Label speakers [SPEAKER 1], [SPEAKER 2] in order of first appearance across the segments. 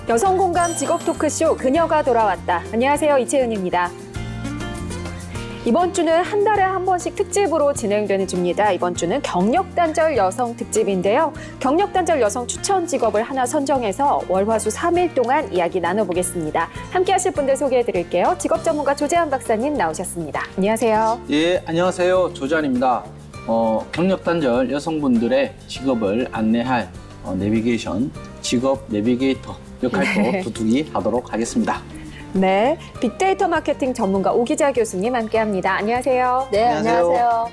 [SPEAKER 1] 여성 공감 직업 토크쇼 그녀가 돌아왔다. 안녕하세요, 이채은입니다. 이번 주는 한 달에 한 번씩 특집으로 진행되는 주입니다. 이번 주는 경력단절 여성 특집인데요. 경력단절 여성 추천 직업을 하나 선정해서 월화수 3일 동안 이야기 나눠보겠습니다. 함께 하실 분들 소개해드릴게요. 직업 전문가 조재환 박사님 나오셨습니다. 안녕하세요.
[SPEAKER 2] 예, 안녕하세요. 조재환입니다. 경력단절 여성분들의 직업을 안내할 내비게이션 직업 내비게이터 역할도 두둑이 하도록 하겠습니다.
[SPEAKER 1] 네, 빅데이터 마케팅 전문가 오기자 교수님 함께합니다. 안녕하세요.
[SPEAKER 3] 네,
[SPEAKER 2] 안녕하세요.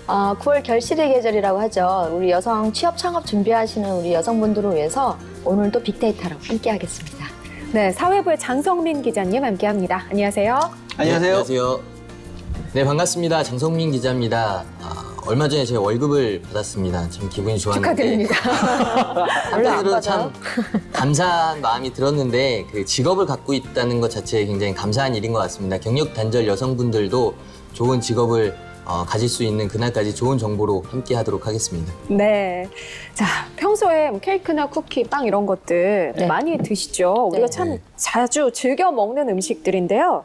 [SPEAKER 3] 9월 결실의 계절이라고 하죠. 우리 여성 취업 창업 준비하시는 우리 여성분들을 위해서 오늘도 빅데이터로 함께하겠습니다.
[SPEAKER 1] 네, 사회부의 장성민 기자님 함께합니다. 안녕하세요.
[SPEAKER 2] 안녕하세요.
[SPEAKER 4] 안녕하세요. 네, 반갑습니다. 장성민 기자입니다. 얼마 전에 제 월급을 받았습니다. 참 기분이 좋았는데.
[SPEAKER 1] 축하드립니다.
[SPEAKER 4] 한편으로 참 감사한 마음이 들었는데 그 직업을 갖고 있다는 것 자체에 굉장히 감사한 일인 것 같습니다. 경력 단절 여성분들도 좋은 직업을 가질 수 있는 그날까지 좋은 정보로 함께 하도록 하겠습니다.
[SPEAKER 1] 네. 자, 평소에 케이크나 쿠키, 빵 이런 것들 많이 드시죠? 우리가 참 자주 즐겨 먹는 음식들인데요.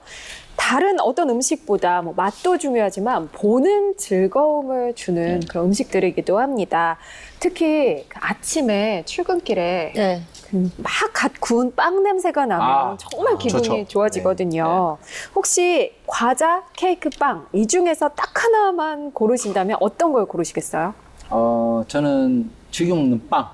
[SPEAKER 1] 다른 어떤 음식보다 맛도 중요하지만 보는 즐거움을 주는 그런 음식들이기도 합니다. 특히 아침에 출근길에 막 갓 구운 빵 냄새가 나면 정말 기분이 좋아지거든요. 혹시 과자, 케이크, 빵 이 중에서 딱 하나만 고르신다면 어떤 걸 고르시겠어요?
[SPEAKER 2] 저는 즐겨 먹는 빵.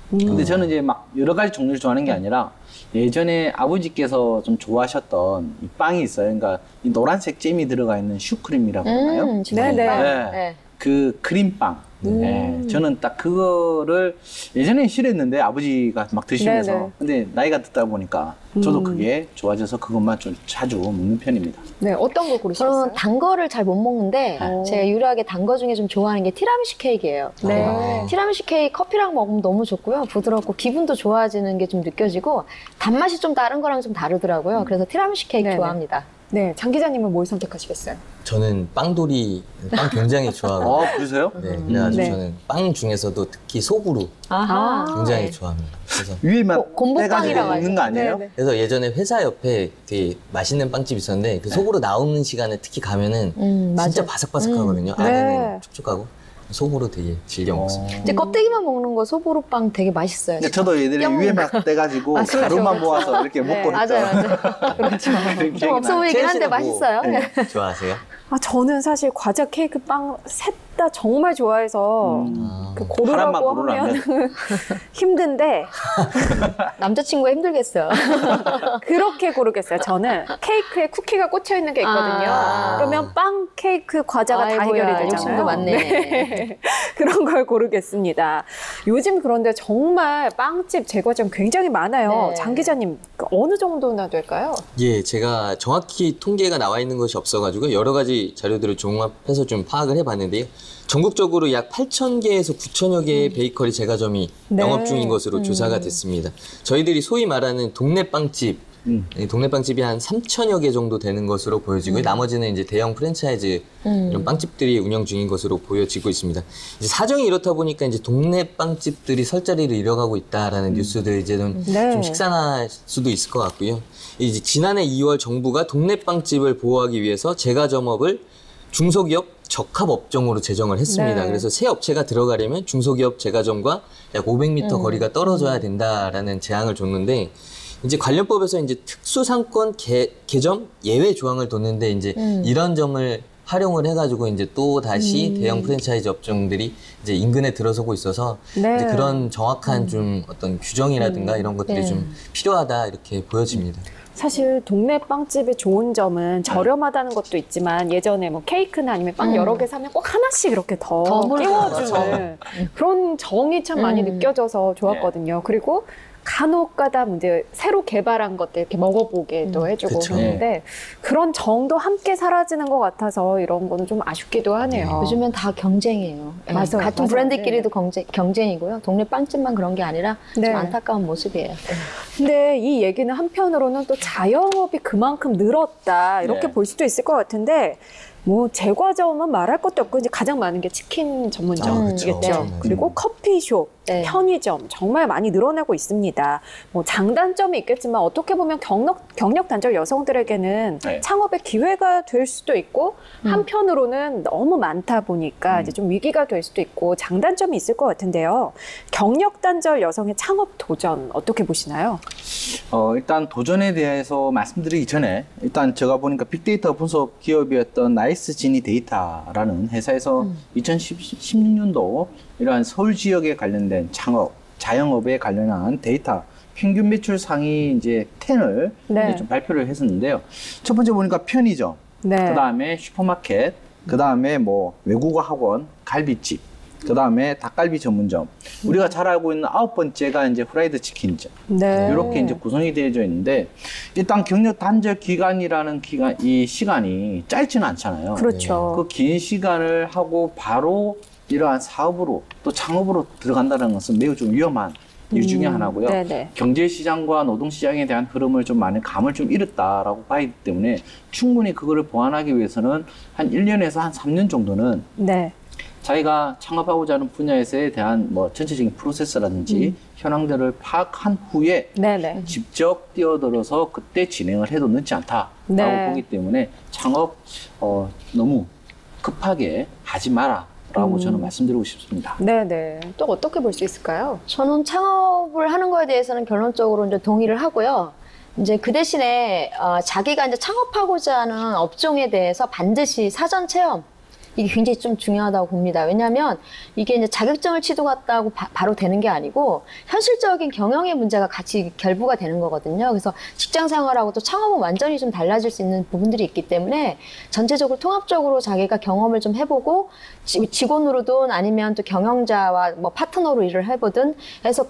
[SPEAKER 2] 근데 저는 이제 막 여러 가지 종류를 좋아하는 게 아니라 예전에 아버지께서 좀 좋아하셨던 이 빵이 있어요. 그러니까 이 노란색 잼이 들어가 있는 슈크림이라고 하나요?
[SPEAKER 1] 네네.
[SPEAKER 2] 그 크림빵. 네, 저는 딱 그거를 예전에 싫어했는데 아버지가 막 드시면서
[SPEAKER 1] 네네.
[SPEAKER 2] 근데 나이가 듣다 보니까 저도 그게 좋아져서 그것만 좀 자주 먹는 편입니다.
[SPEAKER 1] 네, 어떤 걸 고르시겠어요?
[SPEAKER 3] 저는 단 거를 잘 못 먹는데 제가 유일하게 단 거 중에 좀 좋아하는 게 티라미슈 케이크예요.
[SPEAKER 1] 네.
[SPEAKER 3] 티라미슈 케이크 커피랑 먹으면 너무 좋고요. 부드럽고 기분도 좋아지는 게 좀 느껴지고 단맛이 좀 다른 거랑 좀 다르더라고요. 그래서 티라미슈 케이크
[SPEAKER 1] 네네.
[SPEAKER 3] 좋아합니다.
[SPEAKER 1] 네, 장 기자님은 뭘 선택하시겠어요?
[SPEAKER 4] 저는 빵 굉장히 좋아하고
[SPEAKER 2] 그러세요?
[SPEAKER 4] 네, 그래가지고
[SPEAKER 1] 네.
[SPEAKER 4] 저는 빵 중에서도 특히 소보루 굉장히 좋아합니다. 그래서
[SPEAKER 2] 위에만
[SPEAKER 3] 곰보빵이라고
[SPEAKER 2] 빼가지고 먹는 거 아니에요?
[SPEAKER 1] 네네.
[SPEAKER 4] 그래서 예전에 회사 옆에 되게 맛있는 빵집 있었는데 그 소보루 나오는 시간에 특히 가면은 진짜
[SPEAKER 3] 맞아.
[SPEAKER 4] 바삭바삭하거든요.
[SPEAKER 1] 네.
[SPEAKER 4] 안에는 촉촉하고 소보루 되게 즐겨 먹습니다.
[SPEAKER 3] 이제 껍데기만 먹는 거 소보루빵 되게 맛있어요.
[SPEAKER 2] 근데 저도 예전에 위에만 떼가지고
[SPEAKER 3] 그렇죠.
[SPEAKER 2] 가루만 모아서 이렇게 먹고
[SPEAKER 3] 맞아요. 그렇죠. 좀 없어 보이긴 한데 맛있어요.
[SPEAKER 4] 좋아하세요?
[SPEAKER 1] 저는 사실 과자, 케이크, 빵 셋 다 정말 좋아해서 그 고르라고 하면 힘든데
[SPEAKER 3] 남자친구가 힘들겠어요.
[SPEAKER 1] 그렇게 고르겠어요. 저는 케이크에 쿠키가 꽂혀 있는 게 있거든요. 그러면 빵, 케이크, 과자가 다 해결이 되잖아요.
[SPEAKER 3] 욕심도 많네.
[SPEAKER 1] 네. 그런 걸 고르겠습니다. 요즘 그런데 정말 빵집, 제과점 굉장히 많아요.
[SPEAKER 3] 네.
[SPEAKER 1] 장 기자님 어느 정도나 될까요?
[SPEAKER 4] 예, 제가 정확히 통계가 나와 있는 것이 없어가지고 여러 가지 자료들을 종합해서 좀 파악을 해봤는데요. 전국적으로 약 8,000개에서 9,000여 개의 베이커리 제과점이 영업 중인 것으로 조사가 됐습니다. 저희들이 소위 말하는 동네 빵집, 이 동네 빵집이 한 3,000여 개 정도 되는 것으로 보여지고 나머지는 이제 대형 프랜차이즈 이런 빵집들이 운영 중인 것으로 보여지고 있습니다. 이제 사정이 이렇다 보니까 이제 동네 빵집들이 설 자리를 잃어가고 있다라는 뉴스들 이제는 좀 식상할 수도 있을 것 같고요. 이제 지난해 2월 정부가 동네 빵집을 보호하기 위해서 제과점업을 중소기업 적합업종으로 제정을 했습니다.
[SPEAKER 1] 네.
[SPEAKER 4] 그래서 새 업체가 들어가려면 중소기업 제과점과 약 500m 거리가 떨어져야 된다라는 제한을 줬는데 이제 관련법에서 이제 특수상권 개점 예외 조항을 뒀는데 이제 이런 점을 활용을 해가지고 이제 또 다시 대형 프랜차이즈 업종들이 이제 인근에 들어서고 있어서
[SPEAKER 1] 네.
[SPEAKER 4] 이제 그런 정확한 좀 어떤 규정이라든가 이런 것들이 좀 필요하다 이렇게 보여집니다.
[SPEAKER 1] 사실 동네 빵집의 좋은 점은 저렴하다는 것도 있지만 예전에 뭐 케이크나 아니면 빵 여러 개 사면 꼭 하나씩 이렇게 더 끼워주는 그런 정이 참 많이 느껴져서 좋았거든요. 그리고 간혹 가다 이제 새로 개발한 것들 이렇게 먹어보게도 해주고 그러는데 그런 정도 함께 사라지는 것 같아서 이런 거는 좀 아쉽기도 하네요.
[SPEAKER 3] 요즘엔 다 경쟁이에요.
[SPEAKER 1] 맞아요.
[SPEAKER 3] 같은 브랜드끼리도 경쟁이고요. 동네 빵집만 그런 게 아니라
[SPEAKER 1] 네.
[SPEAKER 3] 좀 안타까운 모습이에요.
[SPEAKER 1] 근데 이 얘기는 한편으로는 또 자영업이 그만큼 늘었다 이렇게
[SPEAKER 2] 네.
[SPEAKER 1] 볼 수도 있을 것 같은데 뭐 제과점은 말할 것도 없고 이제 가장 많은 게 치킨 전문점이겠죠.
[SPEAKER 4] 그쵸.
[SPEAKER 1] 그리고 커피숍,
[SPEAKER 3] 네.
[SPEAKER 1] 편의점 정말 많이 늘어나고 있습니다. 뭐 장단점이 있겠지만 어떻게 보면 경력 단절 여성들에게는
[SPEAKER 2] 네.
[SPEAKER 1] 창업의 기회가 될 수도 있고 한편으로는 너무 많다 보니까 이제 좀 위기가 될 수도 있고 장단점이 있을 것 같은데요. 경력 단절 여성의 창업 도전 어떻게 보시나요?
[SPEAKER 2] 일단 도전에 대해서 말씀드리기 전에 일단 제가 보니까 빅데이터 분석 기업이었던 나이스지니 데이터라는 회사에서 2016년도 이러한 서울 지역에 관련된 창업, 자영업에 관련한 데이터 평균 매출 상위 이제 10을
[SPEAKER 1] 네.
[SPEAKER 2] 이제 좀 발표를 했었는데요. 첫 번째 보니까 편의점,
[SPEAKER 1] 네.
[SPEAKER 2] 그다음에 슈퍼마켓, 그다음에 뭐 외국어 학원, 갈비집, 그다음에 닭갈비 전문점. 우리가 잘 알고 있는 9번째가 이제 후라이드 치킨점.
[SPEAKER 1] 네.
[SPEAKER 2] 이렇게 이제 구성이 되어져 있는데 일단 경력 단절 기간이라는 이 시간이 짧지는 않잖아요.
[SPEAKER 1] 그렇죠.
[SPEAKER 2] 그 긴 시간을 하고 바로 이러한 사업으로 또 창업으로 들어간다는 것은 매우 좀 위험한 일 중에 하나고요.
[SPEAKER 1] 네네.
[SPEAKER 2] 경제시장과 노동시장에 대한 흐름을 좀 많은 감을 좀 잃었다라고 봐야 하기 때문에 충분히 그거를 보완하기 위해서는 한 1년에서 한 3년 정도는
[SPEAKER 1] 네.
[SPEAKER 2] 자기가 창업하고자 하는 분야에서에 대한 뭐 전체적인 프로세스라든지 현황들을 파악한 후에
[SPEAKER 1] 네네.
[SPEAKER 2] 직접 뛰어들어서 그때 진행을 해도 늦지 않다라고
[SPEAKER 1] 네.
[SPEAKER 2] 보기 때문에 창업 너무 급하게 하지 마라라고 저는 말씀드리고 싶습니다.
[SPEAKER 1] 네네. 또 어떻게 볼 수 있을까요?
[SPEAKER 3] 저는 창업을 하는 거에 대해서는 결론적으로 이제 동의를 하고요. 이제 그 대신에 자기가 이제 창업하고자 하는 업종에 대해서 반드시 사전 체험 이게 굉장히 좀 중요하다고 봅니다. 왜냐하면 이게 이제 자격증을 취득했다고 바로 되는 게 아니고 현실적인 경영의 문제가 같이 결부가 되는 거거든요. 그래서 직장 생활하고 또 창업은 완전히 좀 달라질 수 있는 부분들이 있기 때문에 전체적으로 통합적으로 자기가 경험을 좀 해보고 직원으로든 아니면 또 경영자와 뭐 파트너로 일을 해보든 해서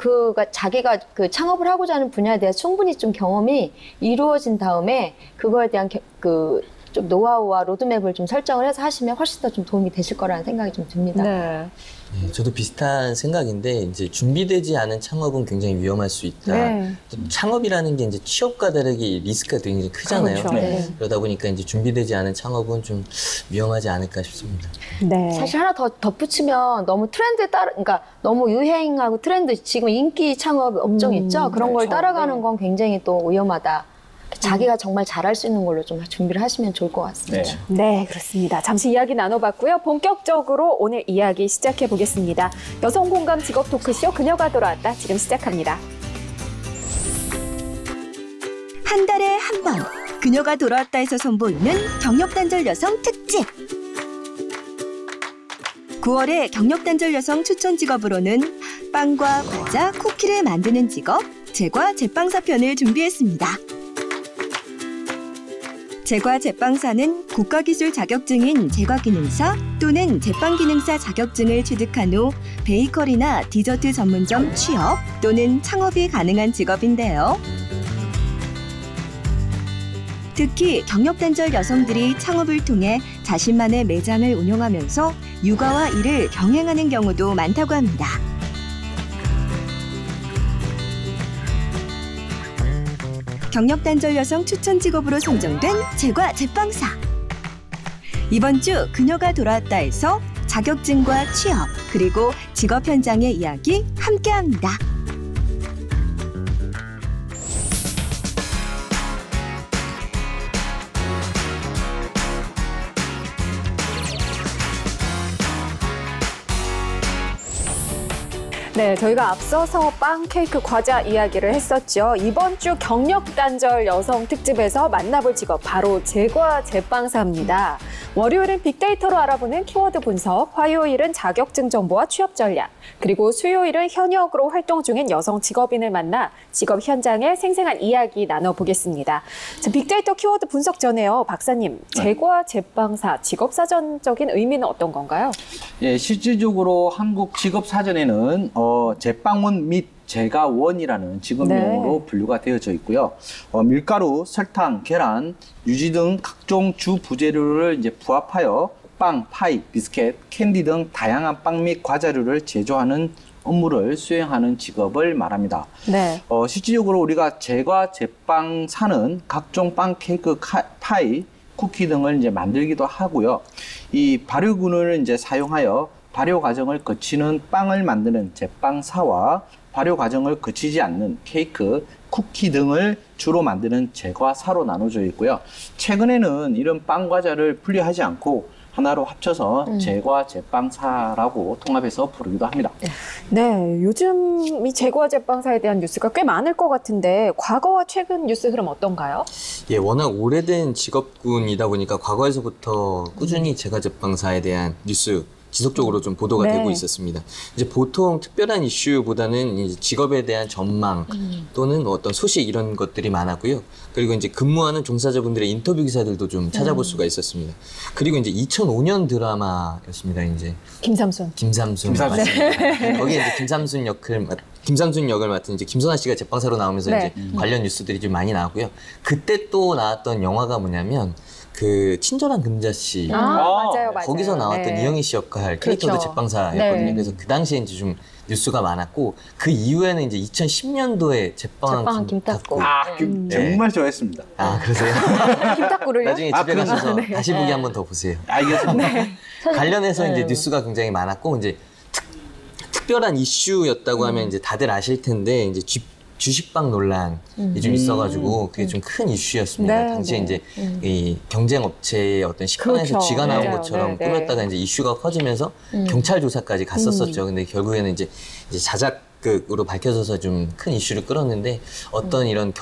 [SPEAKER 3] 자기가 그 창업을 하고자 하는 분야에 대해 충분히 좀 경험이 이루어진 다음에 그거에 대한 좀 노하우와 로드맵을 좀 설정을 해서 하시면 훨씬 더 좀 도움이 되실 거라는 생각이 좀 듭니다.
[SPEAKER 1] 네.
[SPEAKER 4] 네, 저도 비슷한 생각인데 이제 준비되지 않은 창업은 굉장히 위험할 수 있다.
[SPEAKER 1] 네.
[SPEAKER 4] 창업이라는 게 이제 취업과 다르게 리스크가 굉장히 크잖아요.
[SPEAKER 1] 그렇죠. 네.
[SPEAKER 4] 그러다 보니까 이제 준비되지 않은 창업은 좀 위험하지 않을까 싶습니다.
[SPEAKER 1] 네.
[SPEAKER 3] 사실 하나 더 덧붙이면 너무 트렌드에 그러니까 너무 유행하고 트렌드, 지금 인기 창업 업종 있죠? 그런 걸
[SPEAKER 1] 그렇죠.
[SPEAKER 3] 따라가는
[SPEAKER 1] 네.
[SPEAKER 3] 건 굉장히 또 위험하다. 자기가 정말 잘할 수 있는 걸로 좀 준비를 하시면 좋을 것 같습니다.
[SPEAKER 2] 네.
[SPEAKER 1] 네, 그렇습니다. 잠시 이야기 나눠봤고요. 본격적으로 오늘 이야기 시작해 보겠습니다. 여성 공감 직업 토크쇼 그녀가 돌아왔다 지금 시작합니다.
[SPEAKER 5] 한 달에 한 번 그녀가 돌아왔다에서 선보이는 경력단절 여성 특집. 9월의 경력단절 여성 추천 직업으로는 빵과 과자, 쿠키를 만드는 직업, 제과 제빵사 편을 준비했습니다. 제과 제빵사는 국가기술 자격증인 제과기능사 또는 제빵기능사 자격증을 취득한 후 베이커리나 디저트 전문점 취업 또는 창업이 가능한 직업인데요. 특히 경력단절 여성들이 창업을 통해 자신만의 매장을 운영하면서 육아와 일을 병행하는 경우도 많다고 합니다. 경력단절 여성 추천 직업으로 선정된 제과 제빵사. 이번 주 그녀가 돌아왔다에서 자격증과 취업 그리고 직업 현장의 이야기 함께합니다.
[SPEAKER 1] 네, 저희가 앞서서 빵, 케이크, 과자 이야기를 했었죠. 이번 주 경력 단절 여성 특집에서 만나볼 직업 바로 제과 제빵사입니다. 월요일은 빅데이터로 알아보는 키워드 분석, 화요일은 자격증 정보와 취업 전략, 그리고 수요일은 현역으로 활동 중인 여성 직업인을 만나 직업 현장의 생생한 이야기 나눠보겠습니다. 자, 빅데이터 키워드 분석 전에요. 박사님, 제과 제빵사 직업 사전적인 의미는 어떤 건가요?
[SPEAKER 2] 예, 실질적으로 한국 직업 사전에는 제빵원 및 제과원이라는 직업명으로
[SPEAKER 1] 네.
[SPEAKER 2] 분류가 되어져 있고요. 밀가루, 설탕, 계란, 유지 등 각종 주 부재료를 이제 부합하여 빵, 파이, 비스켓, 캔디 등 다양한 빵 및 과자류를 제조하는 업무를 수행하는 직업을 말합니다.
[SPEAKER 1] 네.
[SPEAKER 2] 실질적으로 우리가 제과 제빵사는 각종 빵, 케이크, 파이, 쿠키 등을 이제 만들기도 하고요. 이 발효균을 이제 사용하여 발효 과정을 거치는 빵을 만드는 제빵사와 발효 과정을 거치지 않는 케이크, 쿠키 등을 주로 만드는 제과사로 나눠져 있고요. 최근에는 이런 빵 과자를 분리하지 않고 하나로 합쳐서 제과 제빵사라고 통합해서 부르기도 합니다.
[SPEAKER 1] 네, 요즘 이 제과 제빵사에 대한 뉴스가 꽤 많을 것 같은데 과거와 최근 뉴스 흐름 어떤가요?
[SPEAKER 4] 예, 워낙 오래된 직업군이다 보니까 과거에서부터 꾸준히 제과제빵사에 대한 뉴스 지속적으로 좀 보도가
[SPEAKER 1] 네.
[SPEAKER 4] 되고 있었습니다. 이제 보통 특별한 이슈보다는 이제 직업에 대한 전망 또는 어떤 소식 이런 것들이 많았고요. 그리고 이제 근무하는 종사자분들의 인터뷰 기사들도 좀 찾아볼 수가 있었습니다. 그리고 이제 2005년 드라마였습니다. 이제
[SPEAKER 1] 김삼순.
[SPEAKER 4] 김삼순.
[SPEAKER 2] 김삼순.
[SPEAKER 4] 거기에 이제 김삼순 역을 맡은 이제 김선아 씨가 제빵사로 나오면서
[SPEAKER 1] 네.
[SPEAKER 4] 이제 관련 뉴스들이 좀 많이 나왔고요. 그때 또 나왔던 영화가 뭐냐면 그 친절한 금자씨.
[SPEAKER 1] 맞아요.
[SPEAKER 4] 거기서 나왔던
[SPEAKER 1] 네.
[SPEAKER 4] 이영희 씨 역할 캐릭터도
[SPEAKER 1] 그렇죠.
[SPEAKER 4] 제빵사였거든요.
[SPEAKER 1] 네.
[SPEAKER 4] 그래서 그 당시에 이제 좀 뉴스가 많았고 그 이후에는 이제 2010년도에
[SPEAKER 3] 제빵 김탁구.
[SPEAKER 2] 정말 좋아했습니다.
[SPEAKER 4] 아 그러세요?
[SPEAKER 1] 김탁구를요?
[SPEAKER 4] 나중에 집에 가셔서 다시 보기 한 번 더 보세요.
[SPEAKER 2] 알겠습니다.
[SPEAKER 4] 관련해서 이제 뉴스가 굉장히 많았고 이제 특별한 이슈였다고 하면 이제 다들 아실 텐데 이제 주식빵 논란이 좀 있어가지고 그게 좀 큰 이슈였습니다.
[SPEAKER 1] 네,
[SPEAKER 4] 당시에
[SPEAKER 1] 네.
[SPEAKER 4] 이제 이 경쟁 업체의 어떤 식빵에서
[SPEAKER 1] 그렇죠.
[SPEAKER 4] 쥐가 나온
[SPEAKER 1] 맞아요.
[SPEAKER 4] 것처럼
[SPEAKER 1] 네,
[SPEAKER 4] 꾸몄다가 이제 이슈가 커지면서 경찰 조사까지 갔었었죠. 근데 결국에는 이제 자작극으로 밝혀져서 좀 큰 이슈를 끌었는데 어떤 이런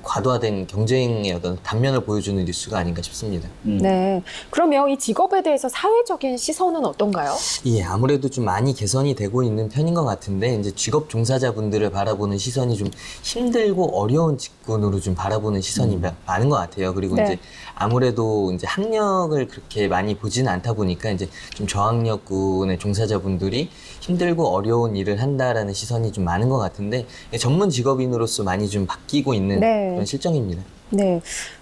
[SPEAKER 4] 과도화된 경쟁의 어떤 단면을 보여주는 뉴스가 아닌가 싶습니다.
[SPEAKER 1] 네. 그러면 이 직업에 대해서 사회적인 시선은 어떤가요?
[SPEAKER 4] 예, 아무래도 좀 많이 개선이 되고 있는 편인 것 같은데, 이제 직업 종사자분들을 바라보는 시선이 좀 힘들고 어려운 직군으로 좀 바라보는 시선이 많은 것 같아요. 그리고
[SPEAKER 1] 네.
[SPEAKER 4] 이제 아무래도 이제 학력을 그렇게 많이 보지는 않다 보니까 이제 좀 저학력군의 종사자분들이 힘들고 어려운 일을 한다라는 시선이 좀 많은 것 같은데, 전문 직업인으로서 많이 좀 바뀌고 있는
[SPEAKER 1] 네.
[SPEAKER 4] 그런 실정입니다.
[SPEAKER 1] 네.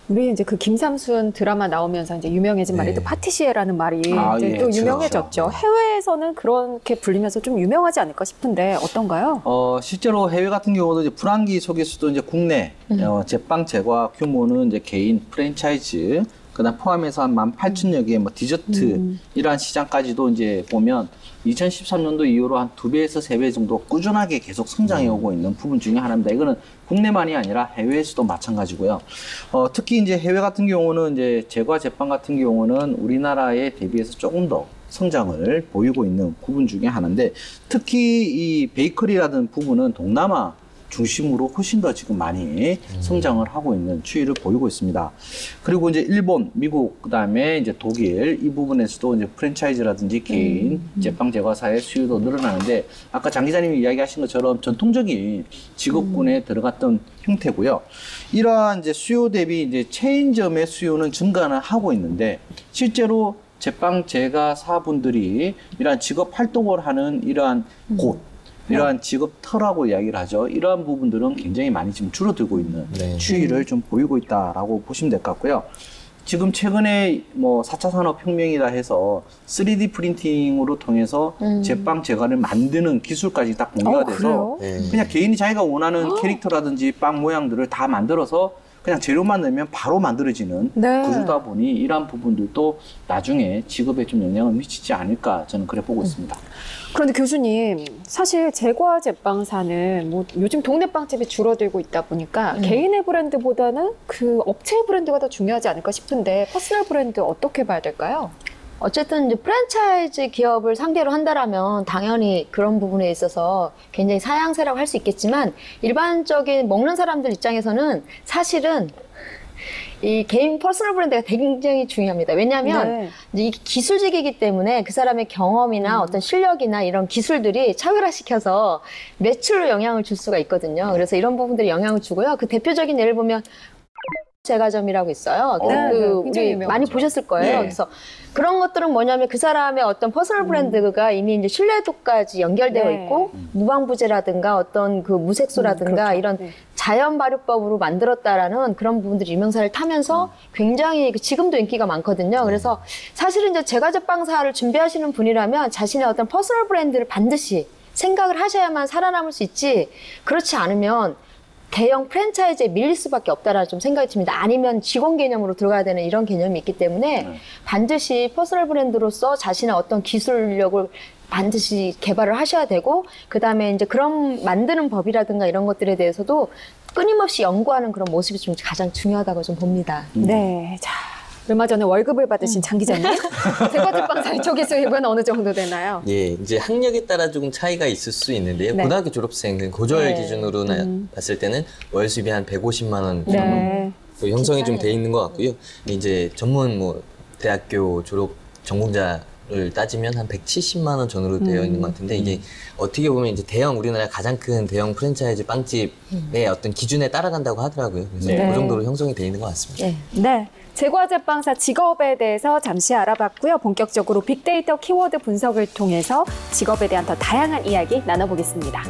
[SPEAKER 1] 우리 이제 그 김삼순 드라마 나오면서 이제 유명해진 말이
[SPEAKER 4] 네.
[SPEAKER 1] 또 파티시에라는 말이 이제
[SPEAKER 2] 예,
[SPEAKER 1] 또
[SPEAKER 2] 그렇죠.
[SPEAKER 1] 유명해졌죠. 해외에서는 그렇게 불리면서 좀 유명하지 않을까 싶은데 어떤가요?
[SPEAKER 2] 실제로 해외 같은 경우도 이제 불황기 속에서도 이제 국내 제빵 제과 규모는 이제 개인 프랜차이즈 그다음 포함해서 한 18,000여 개의 뭐 디저트 이러한 시장까지도 이제 보면 2013년도 이후로 한 2배에서 3배 정도 꾸준하게 계속 성장해 오고 있는 부분 중에 하나입니다. 이거는 국내만이 아니라 해외에서도 마찬가지고요. 특히 이제 해외 같은 경우는 이제 제과 제빵 같은 경우는 우리나라에 대비해서 조금 더 성장을 보이고 있는 부분 중에 하나인데, 특히 이 베이커리라는 부분은 동남아 중심으로 훨씬 더 지금 많이 성장을 하고 있는 추이를 보이고 있습니다. 그리고 이제 일본, 미국, 그다음에 이제 독일 이 부분에서도 이제 프랜차이즈라든지 개인 제빵 제과사의 수요도 늘어나는데, 아까 장 기자님이 이야기하신 것처럼 전통적인 직업군에 들어갔던 형태고요. 이러한 이제 수요 대비 이제 체인점의 수요는 증가는 하고 있는데, 실제로 제빵 제과사분들이 이러한 직업 활동을 하는 이러한 곳, 이러한 직업터라고 이야기를 하죠. 이러한 부분들은 굉장히 많이 지금 줄어들고 있는
[SPEAKER 4] 네.
[SPEAKER 2] 추이를 좀 보이고 있다라고 보시면 될 것 같고요. 지금 최근에 뭐 4차 산업혁명이라 해서 3D 프린팅으로 통해서 제빵 제과를 만드는 기술까지 딱 공유가 돼서
[SPEAKER 1] 그래요?
[SPEAKER 4] 네.
[SPEAKER 2] 그냥 개인이 자기가 원하는 캐릭터라든지 빵 모양들을 다 만들어서 그냥 재료만 넣으면 바로 만들어지는
[SPEAKER 1] 네.
[SPEAKER 2] 구조다 보니 이러한 부분들도 나중에 직업에 좀 영향을 미치지 않을까 저는 그래 보고 있습니다.
[SPEAKER 1] 그런데 교수님, 사실 제과 제빵사는 뭐 요즘 동네 빵집이 줄어들고 있다 보니까 개인의 브랜드보다는 그 업체의 브랜드가 더 중요하지 않을까 싶은데 퍼스널 브랜드 어떻게 봐야 될까요?
[SPEAKER 3] 어쨌든 이제 프랜차이즈 기업을 상대로 한다라면 당연히 그런 부분에 있어서 굉장히 사양세라고 할 수 있겠지만, 일반적인 먹는 사람들 입장에서는 사실은 이 개인 퍼스널 브랜드가 굉장히 중요합니다. 왜냐하면
[SPEAKER 1] 네.
[SPEAKER 3] 이제 이게 기술직이기 때문에 그 사람의 경험이나 어떤 실력이나 이런 기술들이 차별화시켜서 매출로 영향을 줄 수가 있거든요. 그래서 이런 부분들이 영향을 주고요. 그 대표적인 예를 보면 제과점이라고 있어요.
[SPEAKER 1] 네,
[SPEAKER 3] 그
[SPEAKER 1] 굉장히
[SPEAKER 3] 우리
[SPEAKER 1] 유명하죠.
[SPEAKER 3] 많이 보셨을 거예요.
[SPEAKER 2] 네.
[SPEAKER 3] 그래서 그런 것들은 뭐냐면 그 사람의 어떤 퍼스널 브랜드가 이미 이제 신뢰도까지 연결되어
[SPEAKER 1] 네.
[SPEAKER 3] 있고, 무방부제라든가 어떤 그 무색소라든가
[SPEAKER 1] 그렇죠.
[SPEAKER 3] 이런
[SPEAKER 1] 네.
[SPEAKER 3] 자연 발효법으로 만들었다라는 그런 부분들이 유명사를 타면서 굉장히 지금도 인기가 많거든요. 그래서 사실은 이제 제과제빵사를 준비하시는 분이라면 자신의 어떤 퍼스널 브랜드를 반드시 생각을 하셔야만 살아남을 수 있지, 그렇지 않으면 대형 프랜차이즈에 밀릴 수밖에 없다라는 좀 생각이 듭니다. 아니면 직원 개념으로 들어가야 되는 이런 개념이 있기 때문에 반드시 퍼스널 브랜드로서 자신의 어떤 기술력을 반드시 개발을 하셔야 되고, 그 다음에 이제 그런 만드는 법이라든가 이런 것들에 대해서도 끊임없이 연구하는 그런 모습이 좀 가장 중요하다고 좀 봅니다.
[SPEAKER 1] 네. 자, 얼마 전에 월급을 받으신 장 기자님. 제과제빵사의 초기 수입은 어느 정도 되나요?
[SPEAKER 4] 예, 이제 학력에 따라 조금 차이가 있을 수 있는데요.
[SPEAKER 1] 네.
[SPEAKER 4] 고등학교 졸업생은 고졸
[SPEAKER 3] 네.
[SPEAKER 4] 기준으로 봤을 때는 월 수입이 한 150만 원 정도
[SPEAKER 1] 네.
[SPEAKER 4] 형성이 좀 돼 있는 것 같고요. 이제 전문 뭐 대학교 졸업 전공자를 따지면 한 170만 원 전후로 되어 있는 것 같은데, 이게 어떻게 보면 이제 대형, 우리나라 가장 큰 대형 프랜차이즈 빵집의 어떤 기준에 따라간다고 하더라고요. 그래서
[SPEAKER 1] 네.
[SPEAKER 4] 그 정도로 형성이 돼 있는 것 같습니다.
[SPEAKER 3] 네.
[SPEAKER 1] 네. 제과제빵사 직업에 대해서 잠시 알아봤고요. 본격적으로 빅데이터 키워드 분석을 통해서 직업에 대한 더 다양한 이야기 나눠보겠습니다.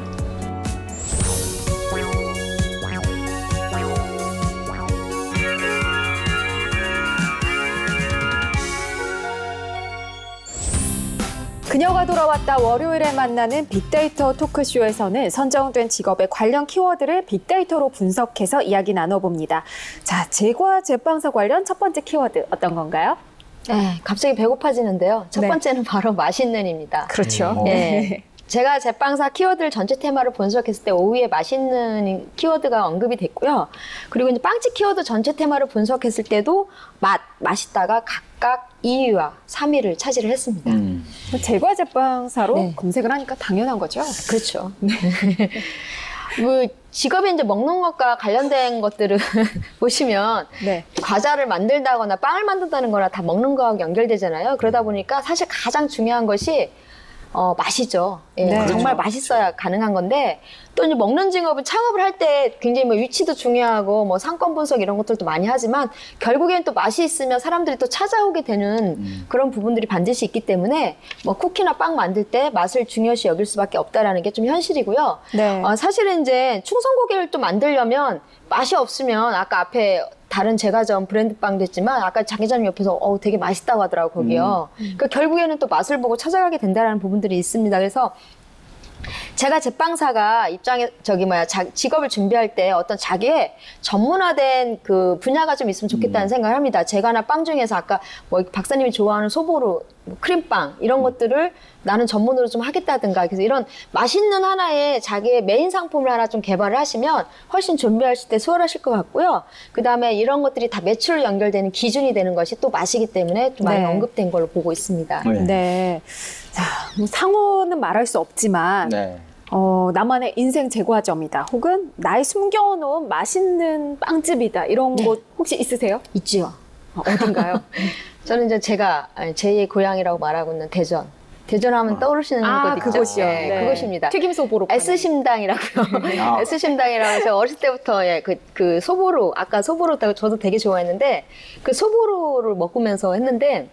[SPEAKER 1] 그녀가 돌아왔다 월요일에 만나는 빅데이터 토크쇼에서는 선정된 직업의 관련 키워드를 빅데이터로 분석해서 이야기 나눠봅니다. 자, 제과 제빵사 관련 첫 번째 키워드 어떤 건가요?
[SPEAKER 3] 네, 갑자기 배고파지는데요. 첫
[SPEAKER 1] 네.
[SPEAKER 3] 번째는 바로 맛있는입니다.
[SPEAKER 1] 그렇죠.
[SPEAKER 3] 네. 제가 제빵사 키워드를 전체 테마로 분석했을 때 5위에 맛있는 키워드가 언급이 됐고요. 그리고 이제 빵집 키워드 전체 테마를 분석했을 때도 맛있다가 각각 2위와 3위를 차지를 했습니다.
[SPEAKER 1] 제과 제빵사로
[SPEAKER 3] 네.
[SPEAKER 1] 검색을 하니까 당연한 거죠.
[SPEAKER 3] 그렇죠. 뭐 직업이 이제 먹는 것과 관련된 것들을 보시면
[SPEAKER 1] 네.
[SPEAKER 3] 과자를 만들다거나 빵을 만든다는 거랑 다 먹는 거하고 연결되잖아요. 그러다 보니까 사실 가장 중요한 것이 맛이죠. 예,
[SPEAKER 1] 네.
[SPEAKER 3] 정말
[SPEAKER 2] 그렇죠.
[SPEAKER 3] 맛있어야 가능한 건데, 또 이제 먹는 직업은 창업을 할 때 굉장히 뭐 위치도 중요하고 뭐 상권 분석 이런 것들도 많이 하지만, 결국엔 또 맛이 있으면 사람들이 또 찾아오게 되는 그런 부분들이 반드시 있기 때문에 뭐 쿠키나 빵 만들 때 맛을 중요시 여길 수밖에 없다라는 게 좀 현실이고요.
[SPEAKER 1] 네.
[SPEAKER 3] 사실은 이제 충성 고기를 또 만들려면 맛이 없으면, 아까 앞에 다른 제과점 브랜드 빵도 있지만 아까 장 기자님 옆에서 되게 맛있다고 하더라고 거기요. 그러니까 결국에는 또 맛을 보고 찾아가게 된다는 부분들이 있습니다. 그래서 제가 제빵사가 직업을 준비할 때 어떤 자기의 전문화된 그 분야가 좀 있으면 좋겠다는 생각을 합니다. 제과나 빵 중에서 아까 뭐 박사님이 좋아하는 소보루, 크림빵 이런 것들을 나는 전문으로 좀 하겠다든가, 그래서 이런 맛있는 하나의 자기의 메인 상품을 하나 좀 개발을 하시면 훨씬 준비하실 때 수월하실 것 같고요. 그 다음에 이런 것들이 다 매출로 연결되는 기준이 되는 것이 또 맛이기 때문에 좀 많이
[SPEAKER 1] 네.
[SPEAKER 3] 언급된 걸로 보고 있습니다.
[SPEAKER 2] 네.
[SPEAKER 1] 네. 자, 뭐 상호는 말할 수 없지만
[SPEAKER 2] 네.
[SPEAKER 1] 나만의 인생 제과점이다. 혹은 나의 숨겨놓은 맛있는 빵집이다. 이런 곳 혹시 있으세요?
[SPEAKER 3] 있지요.
[SPEAKER 1] 어딘가요?
[SPEAKER 3] 저는 이제 제가 제2의 고향이라고 말하고 있는 대전. 대전하면 떠오르시는 곳 있죠?
[SPEAKER 1] 그곳이요.
[SPEAKER 3] 네,
[SPEAKER 1] 네.
[SPEAKER 3] 그곳입니다.
[SPEAKER 1] 튀김 소보로. 파는.
[SPEAKER 3] S심당이라고요.
[SPEAKER 2] 아.
[SPEAKER 3] S심당이라고 제가 어렸을 때부터 그 소보루, 아까 소보루 저도 되게 좋아했는데, 그 소보루를 먹으면서 했는데,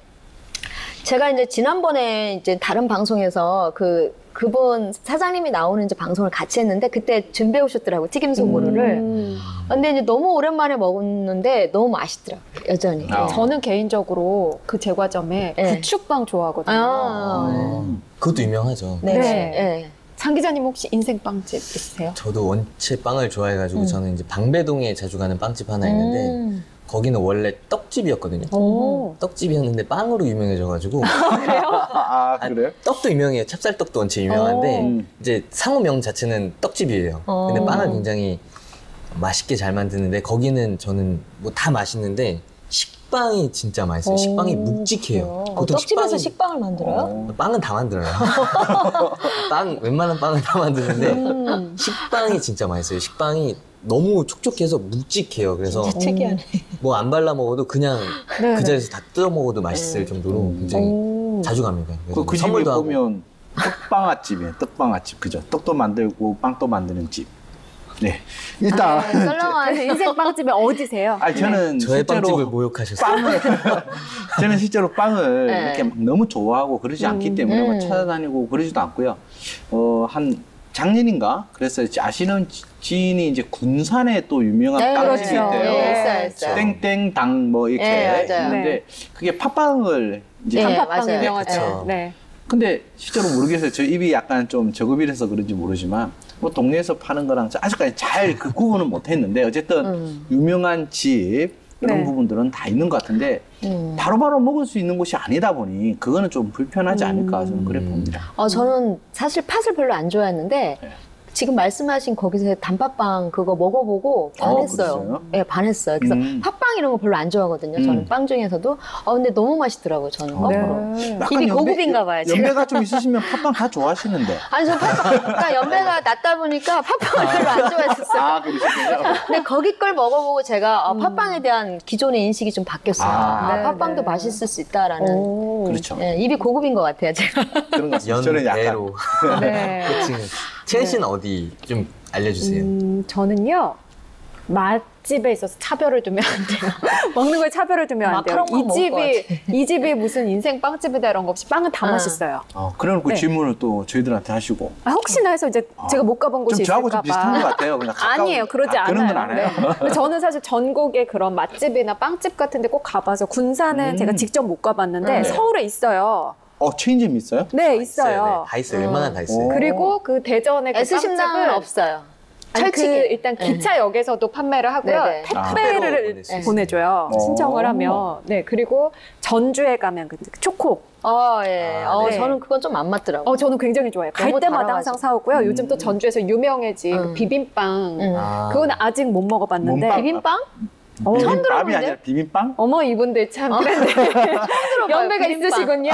[SPEAKER 3] 제가 이제 지난번에 이제 다른 방송에서 그분 사장님이 나오는 이제 방송을 같이 했는데, 그때 준비해 오셨더라고요. 튀김 소보루를. 근데 이제 너무 오랜만에 먹었는데 너무 맛있더라고요. 여전히.
[SPEAKER 1] 저는 개인적으로 그 제과점에
[SPEAKER 3] 네.
[SPEAKER 1] 부축빵 좋아하거든요.
[SPEAKER 4] 그것도 유명하죠.
[SPEAKER 3] 네.
[SPEAKER 1] 네.
[SPEAKER 3] 네.
[SPEAKER 1] 장 기자님 혹시 인생 빵집 있으세요?
[SPEAKER 4] 저도 원체 빵을 좋아해가지고 저는 이제 방배동에 자주 가는 빵집 하나 있는데 거기는 원래 떡집이었거든요.
[SPEAKER 1] 오.
[SPEAKER 4] 떡집이었는데 빵으로 유명해져가지고
[SPEAKER 2] 아, 그래요?
[SPEAKER 4] 떡도 유명해요. 찹쌀떡도 원체 유명한데
[SPEAKER 2] 오.
[SPEAKER 4] 이제 상호명 자체는 떡집이에요. 근데 빵을 굉장히 맛있게 잘 만드는데, 거기는 저는 뭐 다 맛있는데 식빵이 진짜 맛있어요. 식빵이 묵직해요. 보통
[SPEAKER 3] 떡집에서
[SPEAKER 4] 식빵이-
[SPEAKER 3] 식빵을 만들어요?
[SPEAKER 4] 빵은 다 만들어요. 웬만한 빵은 다 만드는데 식빵이 진짜 맛있어요. 식빵이 너무 촉촉해서 묵직해요. 그래서
[SPEAKER 3] 특이하네.
[SPEAKER 4] 뭐 안 발라 먹어도 그냥
[SPEAKER 1] 네,
[SPEAKER 4] 그
[SPEAKER 1] 네.
[SPEAKER 4] 자리에서 다 뜯어 먹어도 맛있을 정도로 굉장히 자주 갑니다. 그래서
[SPEAKER 2] 그 집에
[SPEAKER 4] 선물도 하고.
[SPEAKER 2] 보면 떡빵아집이에요. 떡빵아집. 그죠? 떡도 만들고 빵도 만드는 집. 네. 일단
[SPEAKER 3] 썰렁한
[SPEAKER 1] 인생 빵집이 어디세요?
[SPEAKER 2] 저는
[SPEAKER 4] 저의
[SPEAKER 2] 실제로
[SPEAKER 4] 빵집을 모욕하셨어요.
[SPEAKER 2] 빵을 저는 실제로 빵을
[SPEAKER 3] 네.
[SPEAKER 2] 이렇게 막 너무 좋아하고 그러지 않기 때문에 막 찾아다니고 그러지도 않고요. 한 작년인가 그래서 아시는 지인이 이제 군산에 또 유명한
[SPEAKER 3] 네,
[SPEAKER 2] 빵집이
[SPEAKER 1] 그렇죠.
[SPEAKER 2] 있대요.
[SPEAKER 3] 네, 있어요.
[SPEAKER 2] 땡땡당 뭐 이렇게
[SPEAKER 3] 네, 맞아요.
[SPEAKER 2] 있는데
[SPEAKER 1] 네.
[SPEAKER 2] 그게 팥빵을 이제
[SPEAKER 3] 네,
[SPEAKER 1] 단팥빵
[SPEAKER 3] 맞아요.
[SPEAKER 1] 유명하죠.
[SPEAKER 4] 그쵸.
[SPEAKER 1] 네.
[SPEAKER 2] 근데 실제로 모르겠어요. 저 입이 약간 좀 저급이라서 그런지 모르지만 뭐 동네에서 파는 거랑 아직까지 잘 그 구분은 못했는데 어쨌든 유명한 집 이런
[SPEAKER 1] 네.
[SPEAKER 2] 부분들은 다 있는 것 같은데 바로바로 먹을 수 있는 곳이 아니다 보니 그거는 좀 불편하지 않을까 저는 그래 봅니다.
[SPEAKER 3] 저는 사실 팥을 별로 안 좋아했는데
[SPEAKER 2] 네.
[SPEAKER 3] 지금 말씀하신 거기서 단팥빵 그거 먹어보고 반했어요.
[SPEAKER 2] 그랬어요?
[SPEAKER 3] 네, 반했어요. 그래서 팥빵 이런 거 별로 안 좋아하거든요. 저는 빵 중에서도. 근데 너무 맛있더라고요. 저는 거꾸로.
[SPEAKER 1] 네.
[SPEAKER 2] 약간
[SPEAKER 3] 입이 고급인가 봐요. 제가.
[SPEAKER 2] 연배가 좀 있으시면 팥빵 다 좋아하시는데.
[SPEAKER 3] 아니, 저 팥빵, 그러니까 연배가 낮다 보니까 팥빵을 별로 안 좋아했었어요.
[SPEAKER 2] 아, 그러시군요.
[SPEAKER 3] 근데 거기 걸 먹어보고 제가 팥빵에 대한 기존의 인식이 좀 바뀌었어요.
[SPEAKER 2] 아,
[SPEAKER 1] 네,
[SPEAKER 3] 팥빵도
[SPEAKER 1] 네.
[SPEAKER 3] 맛있을 수 있다라는.
[SPEAKER 1] 오.
[SPEAKER 2] 그렇죠.
[SPEAKER 3] 네, 입이 고급인 것 같아요, 제가.
[SPEAKER 2] 그런 것 같습니다. 저는 약간
[SPEAKER 4] 연배로.
[SPEAKER 1] 네.
[SPEAKER 4] 호칭을. 채은 씨는 어디 좀 알려주세요.
[SPEAKER 1] 저는요. 맛집에 있어서 차별을 두면 안 돼요. 먹는 거에 차별을 두면 안 돼요.
[SPEAKER 3] 마카롱만 먹을 것
[SPEAKER 1] 이 집이 무슨 인생 빵집이다 이런 거 없이 빵은 다 맛있어요.
[SPEAKER 2] 그런 그
[SPEAKER 1] 네.
[SPEAKER 2] 질문을 또 저희들한테 하시고.
[SPEAKER 1] 혹시나 해서 이제 제가 못 가본 곳이
[SPEAKER 2] 좀 저하고
[SPEAKER 1] 있을까
[SPEAKER 2] 좀 비슷한 것
[SPEAKER 1] 봐.
[SPEAKER 2] 같아요. 그냥 가까운.
[SPEAKER 1] 아니에요. 그러지 않아요.
[SPEAKER 2] 그런 건 안 해요.
[SPEAKER 1] 네. 저는 사실 전국에 그런 맛집이나 빵집 같은 데 꼭 가봐서 군산은 제가 직접 못 가봤는데
[SPEAKER 2] 네.
[SPEAKER 1] 서울에 있어요.
[SPEAKER 2] 체인점 있어요?
[SPEAKER 1] 네,
[SPEAKER 4] 네,
[SPEAKER 1] 있어요.
[SPEAKER 4] 다 있어요. 웬만한 다 있어요.
[SPEAKER 2] 오.
[SPEAKER 1] 그리고 그 대전의 그
[SPEAKER 3] S식당은
[SPEAKER 1] 빵집은
[SPEAKER 3] 없어요.
[SPEAKER 1] 아니, 그
[SPEAKER 3] 철칙이.
[SPEAKER 1] 일단 기차역에서도 판매를 하고요.
[SPEAKER 3] 네네.
[SPEAKER 1] 택배를
[SPEAKER 4] 보낼 수 있어요.
[SPEAKER 1] 보내줘요.
[SPEAKER 2] 오.
[SPEAKER 1] 신청을 하면. 네, 그리고 전주에 가면 그 초코.
[SPEAKER 3] 예.
[SPEAKER 4] 네.
[SPEAKER 3] 저는 그건 좀 안 맞더라고요.
[SPEAKER 1] 저는 굉장히 좋아해요. 갈
[SPEAKER 3] 너무
[SPEAKER 1] 때마다
[SPEAKER 3] 달아가지고.
[SPEAKER 1] 항상 사오고요. 요즘 또 전주에서 유명해진 그
[SPEAKER 3] 음.
[SPEAKER 1] 비빔빵.
[SPEAKER 4] 아.
[SPEAKER 1] 그거는 아직 못 먹어봤는데.
[SPEAKER 2] 몸빵.
[SPEAKER 3] 비빔빵?
[SPEAKER 1] 처음
[SPEAKER 2] 비빔밥이
[SPEAKER 3] 들어보는데?
[SPEAKER 2] 아니라 비빔빵?
[SPEAKER 1] 어머 이분들 참 그런데 연배가
[SPEAKER 3] 비빔빵.
[SPEAKER 1] 있으시군요.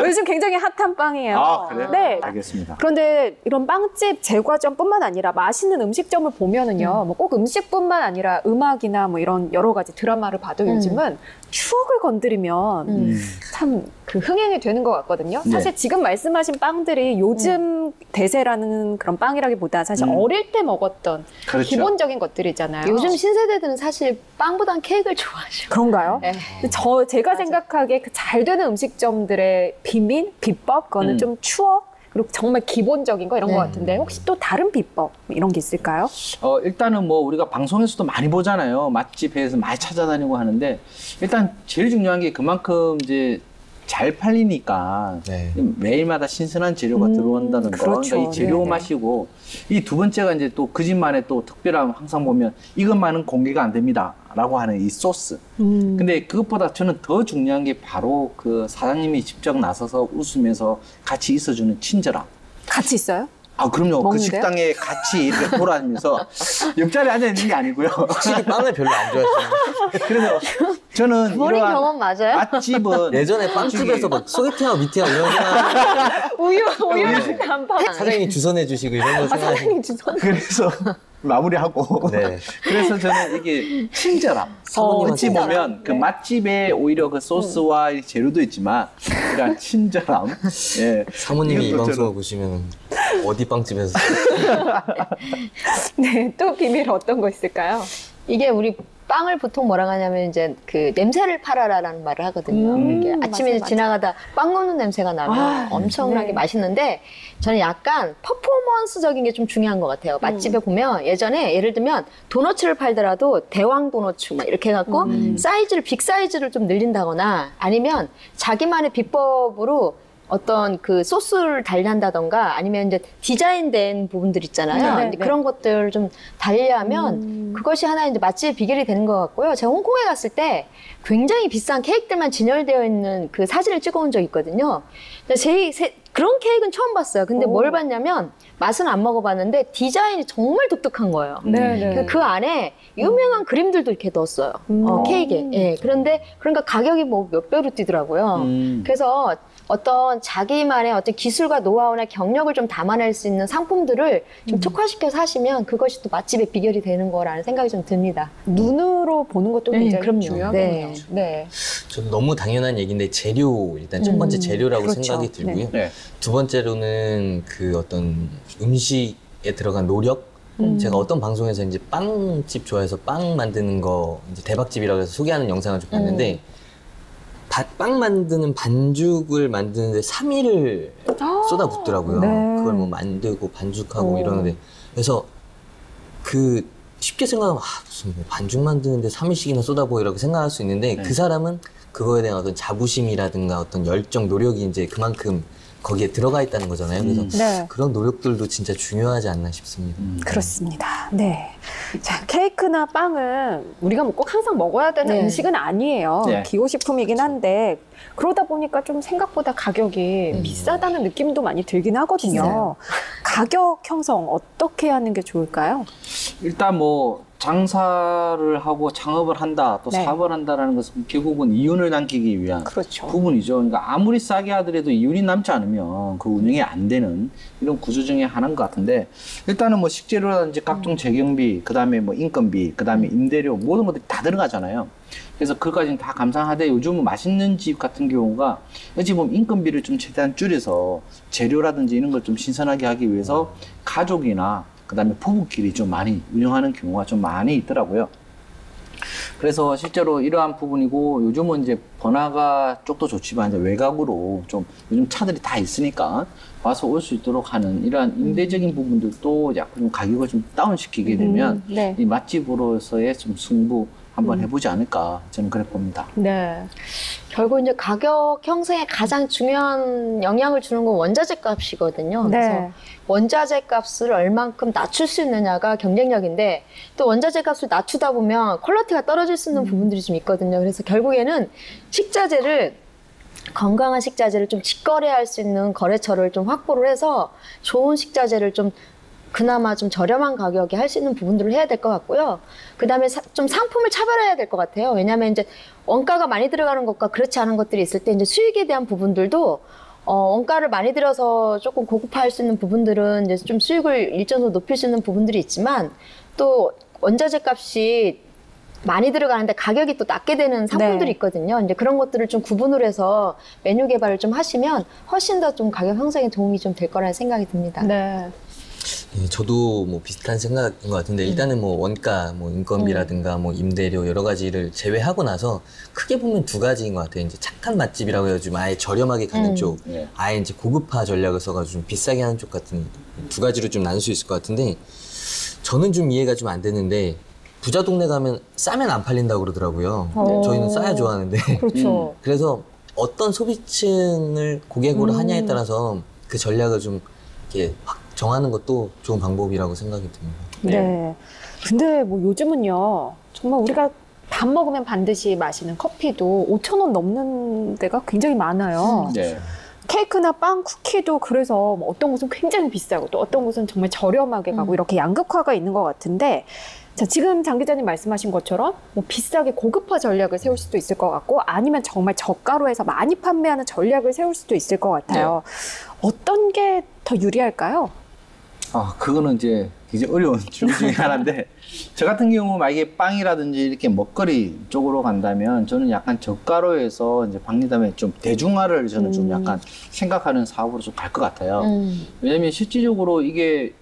[SPEAKER 1] 요즘 굉장히 핫한 빵이에요.
[SPEAKER 2] 아, 그래요?
[SPEAKER 1] 네.
[SPEAKER 2] 알겠습니다.
[SPEAKER 1] 그런데 이런 빵집, 제과점뿐만 아니라 맛있는 음식점을 보면은요, 뭐 꼭 음식뿐만 아니라 음악이나 뭐 이런 여러 가지 드라마를 봐도 요즘은 추억을 건드리면 참 그 흥행이 되는 것 같거든요.
[SPEAKER 2] 네.
[SPEAKER 1] 사실 지금 말씀하신 빵들이 요즘 대세라는 그런 빵이라기보다 사실 어릴 때 먹었던
[SPEAKER 2] 그렇죠.
[SPEAKER 1] 기본적인 것들이잖아요.
[SPEAKER 3] 요즘 신세대들은 사실 빵보단 케이크를 좋아하죠.
[SPEAKER 1] 그런가요?
[SPEAKER 3] 네.
[SPEAKER 1] 제가 생각하기에 그 잘 되는 음식점들의 비법, 그거는 좀 추억, 그리고 정말 기본적인 거 이런 것 같은데 혹시 또 다른 비법 이런 게 있을까요?
[SPEAKER 2] 일단은 뭐 우리가 방송에서도 많이 보잖아요. 맛집에서 많이 찾아다니고 하는데 일단 제일 중요한 게 그만큼 이제 잘 팔리니까
[SPEAKER 4] 네.
[SPEAKER 2] 매일마다 신선한 재료가 들어온다는 거.
[SPEAKER 1] 그렇죠.
[SPEAKER 2] 그러니까 이 재료
[SPEAKER 1] 네네.
[SPEAKER 2] 맛이고 이 두 번째가 이제 또 그 집만의 또 특별함 항상 보면 이것만은 공개가 안 됩니다라고 하는 이 소스. 근데 그것보다 저는 더 중요한 게 바로 그 사장님이 직접 나서서 웃으면서 같이 있어주는 친절함.
[SPEAKER 1] 같이 있어요?
[SPEAKER 2] 그럼요. 그
[SPEAKER 1] 먹는데요?
[SPEAKER 2] 식당에 같이 이렇게 돌아다니면서 옆자리에 앉아 있는 게 아니고요.
[SPEAKER 4] 확실히 빵을 별로 안 좋아하시는
[SPEAKER 2] 그래서 저는
[SPEAKER 3] 본인
[SPEAKER 2] 이러한
[SPEAKER 3] 경험 맞아요?
[SPEAKER 2] 맛집은
[SPEAKER 4] 예전에 빵집에서 막 소개팅하고 미팅하고 이런 생각
[SPEAKER 1] 우유 단팥.
[SPEAKER 4] 사장님이 주선해 주시고 이런 거 생각하시고
[SPEAKER 1] 사장님 주선.
[SPEAKER 2] 그래서 마무리하고
[SPEAKER 4] 네.
[SPEAKER 2] 그래서 저는 이게 친절함.
[SPEAKER 4] 사모님한테
[SPEAKER 2] 어찌 보면 그
[SPEAKER 1] 네.
[SPEAKER 2] 맛집에 오히려 그 소스와 이 재료도 있지만 이런 친절함. 예.
[SPEAKER 4] 사모님이 이
[SPEAKER 2] 이것도
[SPEAKER 4] 방송을
[SPEAKER 2] 저는-
[SPEAKER 4] 보시면 어디 빵집에서
[SPEAKER 1] 네, 또 비밀 어떤 거 있을까요?
[SPEAKER 3] 이게 우리 빵을 보통 뭐라고 하냐면 이제 그 냄새를 팔아라라는 말을 하거든요. 이렇게 아침에
[SPEAKER 1] 맞아요, 맞아요.
[SPEAKER 3] 지나가다 빵 먹는 냄새가 나면 엄청나게
[SPEAKER 1] 네.
[SPEAKER 3] 맛있는데 저는 약간 퍼포먼스적인 게 좀 중요한 것 같아요. 맛집에 보면 예전에 예를 들면 도너츠를 팔더라도 대왕 도너츠 막 이렇게 해갖고 사이즈를 빅 사이즈를 좀 늘린다거나 아니면 자기만의 비법으로 어떤 그 소스를 달리한다던가 아니면 이제 디자인된 부분들 있잖아요.
[SPEAKER 1] 네,
[SPEAKER 3] 이제
[SPEAKER 1] 네.
[SPEAKER 3] 그런 것들을 좀 달리하면 그것이 하나의 이제 맛집의 비결이 되는 것 같고요. 제가 홍콩에 갔을 때 굉장히 비싼 케이크들만 진열되어 있는 그 사진을 찍어온 적이 있거든요. 근데 그런 케이크는 처음 봤어요. 근데 뭘 봤냐면 맛은 안 먹어봤는데 디자인이 정말 독특한 거예요.
[SPEAKER 1] 네.
[SPEAKER 3] 그 안에 유명한 그림들도 이렇게 넣었어요. 케이크에. 예. 그러니까 가격이 뭐 몇 배로 뛰더라고요. 그래서 어떤 자기만의 어떤 기술과 노하우나 경력을 좀 담아낼 수 있는 상품들을 좀 특화시켜서 하시면 그것이 또 맛집의 비결이 되는 거라는 생각이 좀 듭니다.
[SPEAKER 1] 눈으로 보는 것도 굉장히
[SPEAKER 3] 그럼요.
[SPEAKER 1] 중요하겠네요.
[SPEAKER 3] 네.
[SPEAKER 1] 네.
[SPEAKER 4] 저는 너무 당연한 얘기인데 재료 일단 첫 번째 재료라고
[SPEAKER 1] 그렇죠.
[SPEAKER 4] 생각이 들고요.
[SPEAKER 2] 네.
[SPEAKER 4] 두 번째로는 그 어떤 음식에 들어간 노력. 제가 어떤 방송에서 이제 빵집 좋아해서 빵 만드는 거 이제 대박집이라고 해서 소개하는 영상을 좀 봤는데 빵 만드는 반죽을 만드는데 3일을 쏟아붓더라고요.
[SPEAKER 1] 네.
[SPEAKER 4] 그걸 뭐 만들고 반죽하고 이러는데 그래서 그 쉽게 생각하면 무슨 뭐 반죽 만드는데 3일씩이나 쏟아부어 이렇게 생각할 수 있는데 그 사람은 그거에 대한 어떤 자부심이라든가 어떤 열정, 노력이 이제 그만큼 거기에 들어가 있다는 거잖아요. 그래서
[SPEAKER 1] 네.
[SPEAKER 4] 그런 노력들도 진짜 중요하지 않나 싶습니다.
[SPEAKER 1] 그렇습니다. 네. 자, 케이크나 빵은 우리가 뭐 꼭 항상 먹어야 되는
[SPEAKER 3] 네.
[SPEAKER 1] 음식은 아니에요.
[SPEAKER 2] 네.
[SPEAKER 1] 기호식품이긴 한데 그러다 보니까 좀 생각보다 가격이 비싸다는 느낌도 많이 들긴 하거든요.
[SPEAKER 3] 비싸요.
[SPEAKER 1] 가격 형성 어떻게 하는 게 좋을까요?
[SPEAKER 2] 일단 뭐 장사를 하고 창업을 한다, 또
[SPEAKER 1] 네.
[SPEAKER 2] 사업을 한다라는 것은 결국은 이윤을 남기기 위한
[SPEAKER 1] 그렇죠.
[SPEAKER 2] 부분이죠. 그러니까 아무리 싸게 하더라도 이윤이 남지 않으면 그 운영이 안 되는 이런 구조 중에 하나인 것 같은데, 일단은 뭐 식재료라든지 각종 재경비, 그 다음에 뭐 인건비, 그 다음에 임대료, 모든 것들이 다 들어가잖아요. 그래서 그것까지는 다 감상하되, 요즘은 맛있는 집 같은 경우가 어찌 보면 인건비를 좀 최대한 줄여서 재료라든지 이런 걸 좀 신선하게 하기 위해서 가족이나 그 다음에 부부끼리 좀 많이 운영하는 경우가 좀 많이 있더라고요. 그래서 실제로 이러한 부분이고, 요즘은 이제 번화가 쪽도 좋지만 이제 외곽으로 좀 요즘 차들이 다 있으니까 와서 올 수 있도록 하는 이러한 임대적인 부분들도 약간 좀 가격을 좀 다운시키게 되면
[SPEAKER 1] 네.
[SPEAKER 2] 이 맛집으로서의 좀 승부 한번 해보지 않을까, 저는 그래 봅니다.
[SPEAKER 1] 네.
[SPEAKER 3] 결국 이제 가격 형성에 가장 중요한 영향을 주는 건 원자재 값이거든요. 그래서
[SPEAKER 1] 네.
[SPEAKER 3] 원자재 값을 얼만큼 낮출 수 있느냐가 경쟁력인데, 또 원자재 값을 낮추다 보면 퀄리티가 떨어질 수 있는 부분들이 좀 있거든요. 그래서 결국에는 식자재를, 건강한 식자재를 좀 직거래할 수 있는 거래처를 좀 확보를 해서 좋은 식자재를 좀 그나마 좀 저렴한 가격에 할 수 있는 부분들을 해야 될 것 같고요. 그 다음에 좀 상품을 차별해야 될 것 같아요. 왜냐하면 이제 원가가 많이 들어가는 것과 그렇지 않은 것들이 있을 때 이제 수익에 대한 부분들도 원가를 많이 들여서 조금 고급화할 수 있는 부분들은 이제 좀 수익을 일정 정도 높일 수 있는 부분들이 있지만, 또 원자재 값이 많이 들어가는데 가격이 또 낮게 되는 상품들이
[SPEAKER 1] 네.
[SPEAKER 3] 있거든요. 이제 그런 것들을 좀 구분을 해서 메뉴 개발을 좀 하시면 훨씬 더 좀 가격 형성에 도움이 좀 될 거라는 생각이 듭니다.
[SPEAKER 1] 네.
[SPEAKER 4] 예, 저도 뭐 비슷한 생각인 것 같은데, 일단은 뭐 원가, 뭐 인건비라든가 뭐 임대료 여러 가지를 제외하고 나서 크게 보면 두 가지인 것 같아요. 이제 착한 맛집이라고 해가지고 아예 저렴하게 가는 쪽,
[SPEAKER 2] 네.
[SPEAKER 4] 아예 이제 고급화 전략을 써가지고 좀 비싸게 하는 쪽 같은 두 가지로 좀 나눌 수 있을 것 같은데, 저는 좀 이해가 좀 안 되는데, 부자 동네 가면 싸면 안 팔린다고 그러더라고요. 저희는 싸야 좋아하는데.
[SPEAKER 1] 그렇죠.
[SPEAKER 4] 그래서 어떤 소비층을 고객으로 하냐에 따라서 그 전략을 좀 이렇게 확 정하는 것도 좋은 방법이라고 생각이 듭니다.
[SPEAKER 1] 네. 근데 뭐 요즘은요, 정말 우리가 밥 먹으면 반드시 마시는 커피도 5,000원 넘는 데가 굉장히 많아요.
[SPEAKER 2] 네.
[SPEAKER 1] 케이크나 빵, 쿠키도 그래서 뭐 어떤 곳은 굉장히 비싸고 또 어떤 곳은 정말 저렴하게 가고 이렇게 양극화가 있는 것 같은데, 자, 지금 장 기자님 말씀하신 것처럼 뭐 비싸게 고급화 전략을 세울 수도 있을 것 같고, 아니면 정말 저가로 해서 많이 판매하는 전략을 세울 수도 있을 것 같아요. 어떤 게 더 유리할까요?
[SPEAKER 2] 그거는 이제 굉장히 어려운 질문 중에 하나인데, 저 같은 경우 만약에 빵이라든지 이렇게 먹거리 쪽으로 간다면 저는 약간 저가로 해서 이제 박리담에 좀 대중화를 저는 좀 약간 생각하는 사업으로 좀 갈 것 같아요. 왜냐면 실질적으로 이게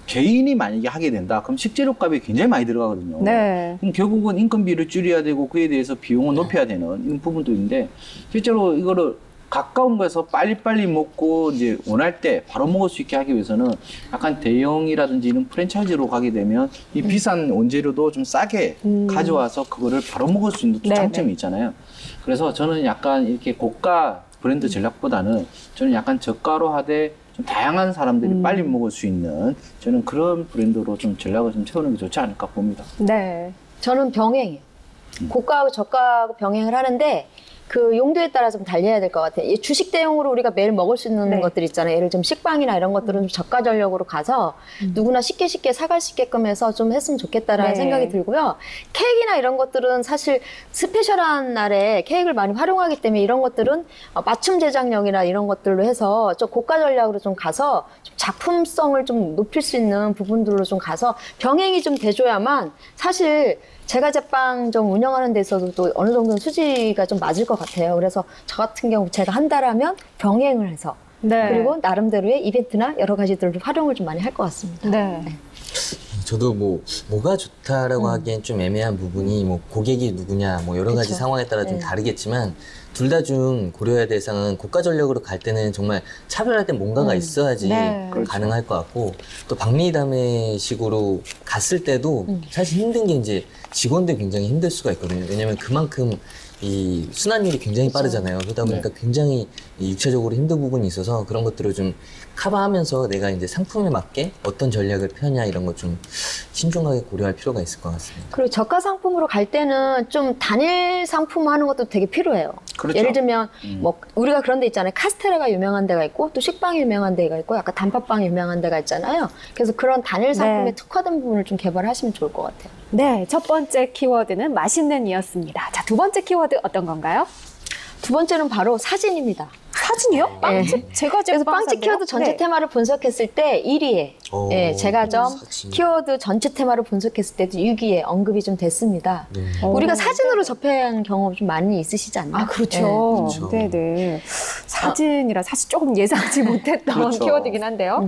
[SPEAKER 2] 개인이 만약에 하게 된다, 그럼 식재료 값이 굉장히 많이 들어가거든요.
[SPEAKER 1] 네.
[SPEAKER 2] 그럼 결국은 인건비를 줄여야 되고 그에 대해서 비용을 높여야 되는 이런 부분도 있는데, 실제로 이거를 가까운 곳에서 빨리빨리 먹고 이제 원할 때 바로 먹을 수 있게 하기 위해서는 약간 대형이라든지 이런 프랜차이즈로 가게 되면 이 비싼 원재료도 좀 싸게 가져와서 그거를 바로 먹을 수 있는 또
[SPEAKER 1] 네네.
[SPEAKER 2] 장점이 있잖아요. 그래서 저는 약간 이렇게 고가 브랜드 전략보다는 저는 약간 저가로 하되 좀 다양한 사람들이 빨리 먹을 수 있는, 저는 그런 브랜드로 좀 전략을 좀 세우는 게 좋지 않을까 봅니다.
[SPEAKER 1] 네.
[SPEAKER 3] 저는 병행이에요. 고가하고 저가하고 병행을 하는데, 그 용도에 따라 좀 달려야 될 것 같아요. 이 주식 대용으로 우리가 매일 먹을 수 있는
[SPEAKER 1] 네.
[SPEAKER 3] 것들 있잖아요. 예를 들면 식빵이나 이런 것들은 좀 저가 전략으로 가서 누구나 쉽게 사갈 수 있게끔 해서 좀 했으면 좋겠다라는
[SPEAKER 1] 네.
[SPEAKER 3] 생각이 들고요. 케이크나 이런 것들은 사실 스페셜한 날에 케이크를 많이 활용하기 때문에 이런 것들은 맞춤 제작력이나 이런 것들로 해서 좀 고가 전략으로 좀 가서 좀 작품성을 좀 높일 수 있는 부분들로 좀 가서 병행이 좀 돼줘야만, 사실 제과 제빵 좀 운영하는 데 있어서도 어느 정도는 수지가 좀 맞을 것 같아요. 그래서 저 같은 경우 제가 한다라면 병행을 해서,
[SPEAKER 1] 네.
[SPEAKER 3] 그리고 나름대로의 이벤트나 여러 가지들을 활용을 좀 많이 할 것 같습니다.
[SPEAKER 1] 네.
[SPEAKER 4] 저도 뭐가 좋다라고 하기엔 좀 애매한 부분이, 뭐 고객이 누구냐, 뭐 여러 가지
[SPEAKER 3] 그쵸.
[SPEAKER 4] 상황에 따라 좀
[SPEAKER 3] 네.
[SPEAKER 4] 다르겠지만, 둘 다 좀 고려해야 될 사항은 고가 전략으로 갈 때는 정말 차별할 때 뭔가가 있어야지
[SPEAKER 1] 네.
[SPEAKER 4] 가능할 것 같고, 또 박리담회식으로 갔을 때도 사실 힘든 게 이제 직원들 굉장히 힘들 수가 있거든요. 왜냐면 그만큼 이 순환율이 굉장히 빠르잖아요. 그러다 보니까 굉장히 이 육체적으로 힘든 부분이 있어서 그런 것들을 좀 커버하면서 내가 이제 상품에 맞게 어떤 전략을 펴냐 이런 거 좀 신중하게 고려할 필요가 있을 것 같습니다.
[SPEAKER 3] 그리고 저가 상품으로 갈 때는 좀 단일 상품 하는 것도 되게 필요해요.
[SPEAKER 2] 그렇죠.
[SPEAKER 3] 예를 들면 뭐 우리가 그런 데 있잖아요. 카스테라가 유명한 데가 있고 또 식빵이 유명한 데가 있고 약간 단팥빵이 유명한 데가 있잖아요. 그래서 그런 단일 상품에 특화된 부분을 좀 개발하시면 좋을 것 같아요.
[SPEAKER 1] 네, 첫 번째 키워드는 맛있는 이었습니다. 자, 두 번째 키워드 어떤 건가요?
[SPEAKER 3] 두 번째는 바로 사진입니다.
[SPEAKER 1] 사진이요? 빵집? 제가
[SPEAKER 3] 그래서 빵집 키워드 전체 테마를 분석했을 때 1위에
[SPEAKER 4] 오,
[SPEAKER 3] 제과점
[SPEAKER 4] 사진.
[SPEAKER 3] 키워드 전체 테마를 분석했을 때도 6위에 언급이 좀 됐습니다.
[SPEAKER 4] 네.
[SPEAKER 3] 우리가 사진으로 접한 경험 좀 많이 있으시지 않나요?
[SPEAKER 1] 아, 그렇죠.
[SPEAKER 4] 그렇죠.
[SPEAKER 1] 네네. 사진이라 사실 조금 예상치 못했던
[SPEAKER 2] 그렇죠.
[SPEAKER 1] 키워드이긴 한데요.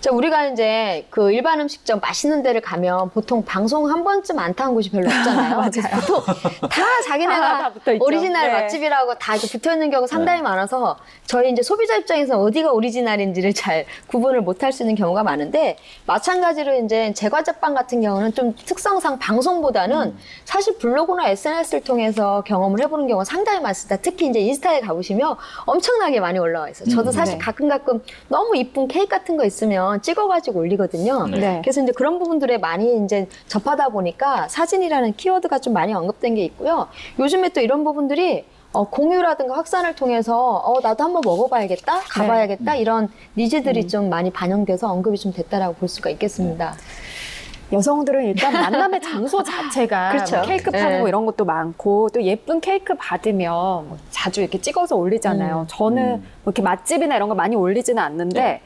[SPEAKER 3] 자, 우리가 이제 그 일반 음식점 맛있는 데를 가면 보통 방송 한 번쯤 안 타는 곳이 별로 없잖아요.
[SPEAKER 1] 맞아요.
[SPEAKER 3] 보통 다 자기네가
[SPEAKER 1] 다 붙어있죠.
[SPEAKER 3] 오리지널
[SPEAKER 1] 네.
[SPEAKER 3] 맛집이라고 다 이렇게 붙어 있는 경우가 상당히 많아서 저희 이제 소비자 입장에서 어디가 오리지널인지를 잘 구분을 못 할 수 있는 경우가 많은데 마찬가지로 이제 제과제빵 같은 경우는 좀 특성상 방송보다는 사실 블로그나 SNS를 통해서 경험을 해보는 경우가 상당히 많습니다. 특히 이제 인스타에 가보시면 엄청나게 많이 올라와 있어요. 저도 사실
[SPEAKER 1] 네.
[SPEAKER 3] 가끔 너무 이쁜 케이크 같은 거 있으면 찍어가지고 올리거든요.
[SPEAKER 1] 네.
[SPEAKER 3] 그래서 이제 그런 부분들에 많이 이제 접하다 보니까 사진이라는 키워드가 좀 많이 언급된 게 있고요. 요즘에 또 이런 부분들이 공유라든가 확산을 통해서 나도 한번 먹어봐야겠다, 가봐야겠다 이런 니즈들이 좀 많이 반영돼서 언급이 좀 됐다라고 볼 수가 있겠습니다.
[SPEAKER 1] 여성들은 일단 만남의 장소 자체가
[SPEAKER 3] 그렇죠.
[SPEAKER 1] 뭐 케이크 파는
[SPEAKER 3] 네.
[SPEAKER 1] 거 이런 것도 많고 또 예쁜 케이크 받으면 뭐 자주 이렇게 찍어서 올리잖아요. 저는 뭐 이렇게 맛집이나 이런 거 많이 올리지는 않는데